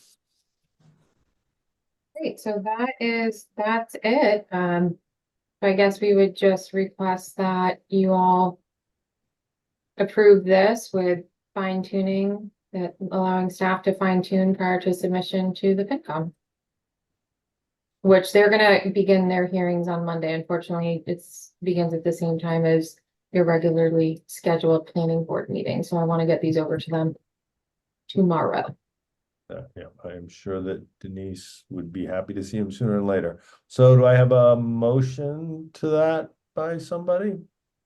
Great, so that's it. I guess we would just request that you all approve this with fine tuning, that allowing staff to fine tune prior to submission to the FinCom. Which they're gonna begin their hearings on Monday. Unfortunately, begins at the same time as your regularly scheduled planning board meeting, so I want to get these over to them tomorrow. Yeah, I am sure that Denise would be happy to see him sooner than later. So do I have a motion to that by somebody?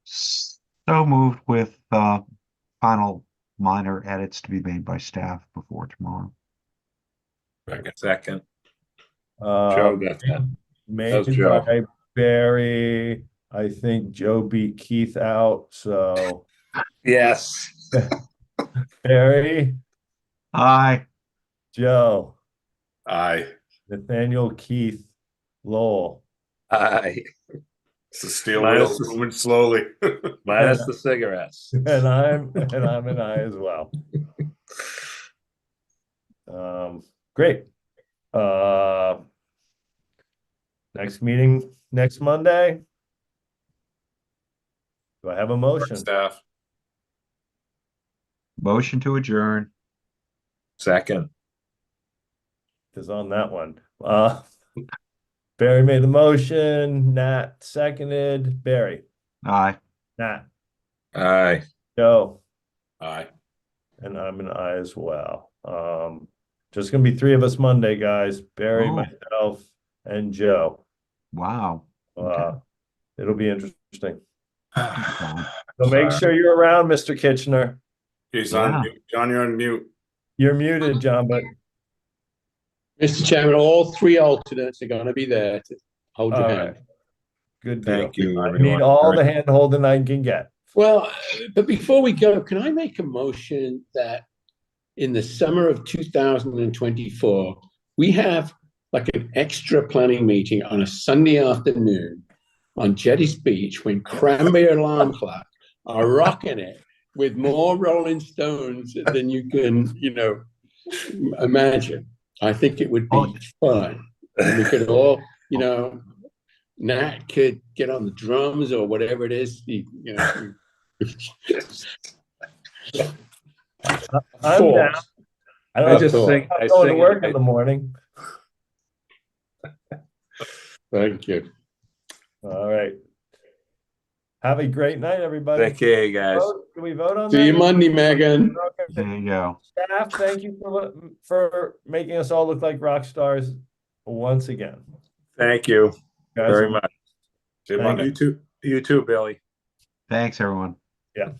So moved with final minor edits to be made by staff before tomorrow. Second. Joe got that. Made Joe. by Barry. I think Joe beat Keith out, so Yes. Barry, Aye. Joe, Aye. Nathaniel, Keith, Lowell. Aye. It's the steel Minus wheels the- moving slowly. Minus the cigarettes. And I'm an I as well. Great. Next meeting next Monday. Do I have a motion? Staff. Motion to adjourn. Second. Is on that one. Barry made the motion, Nat seconded, Barry, Aye. Nat, Aye. Joe, Aye. and I'm an I as well. Just gonna be 3 of us Monday, guys, Barry, Oh. myself, and Joe. Wow. Okay. It'll be interesting. Fine. So make sure you're around, Mr. Kitchener. He's Yeah. on mute. John, you're on mute. You're muted, John, but Mr. Chairman, all three alternates are going to be there to hold your all hand. right. Good deal. Thank you, I need everyone. all the hand holding I can get. Well, but before we go, can I make a motion that in the summer of 2024, we have like an extra planning meeting on a Sunday afternoon on Jetty's Beach when Cranberry Alarm Clock are rocking it with more Rolling Stones than you can, imagine. I think it would be fun. And we could all, Nat could get on the drums or whatever it is. I'm down. I don't I have just to sing- I'm I going to sing work it. in the morning. Thank you. All right. Have a great night, everybody. Take care, guys. Can we vote on that? See you Monday, Megan. There you go. Staff, thank you for making us all look like rock stars once again. Thank you Guys, very much. See you Thank Monday. You too, Billy. Thanks, everyone. yeah.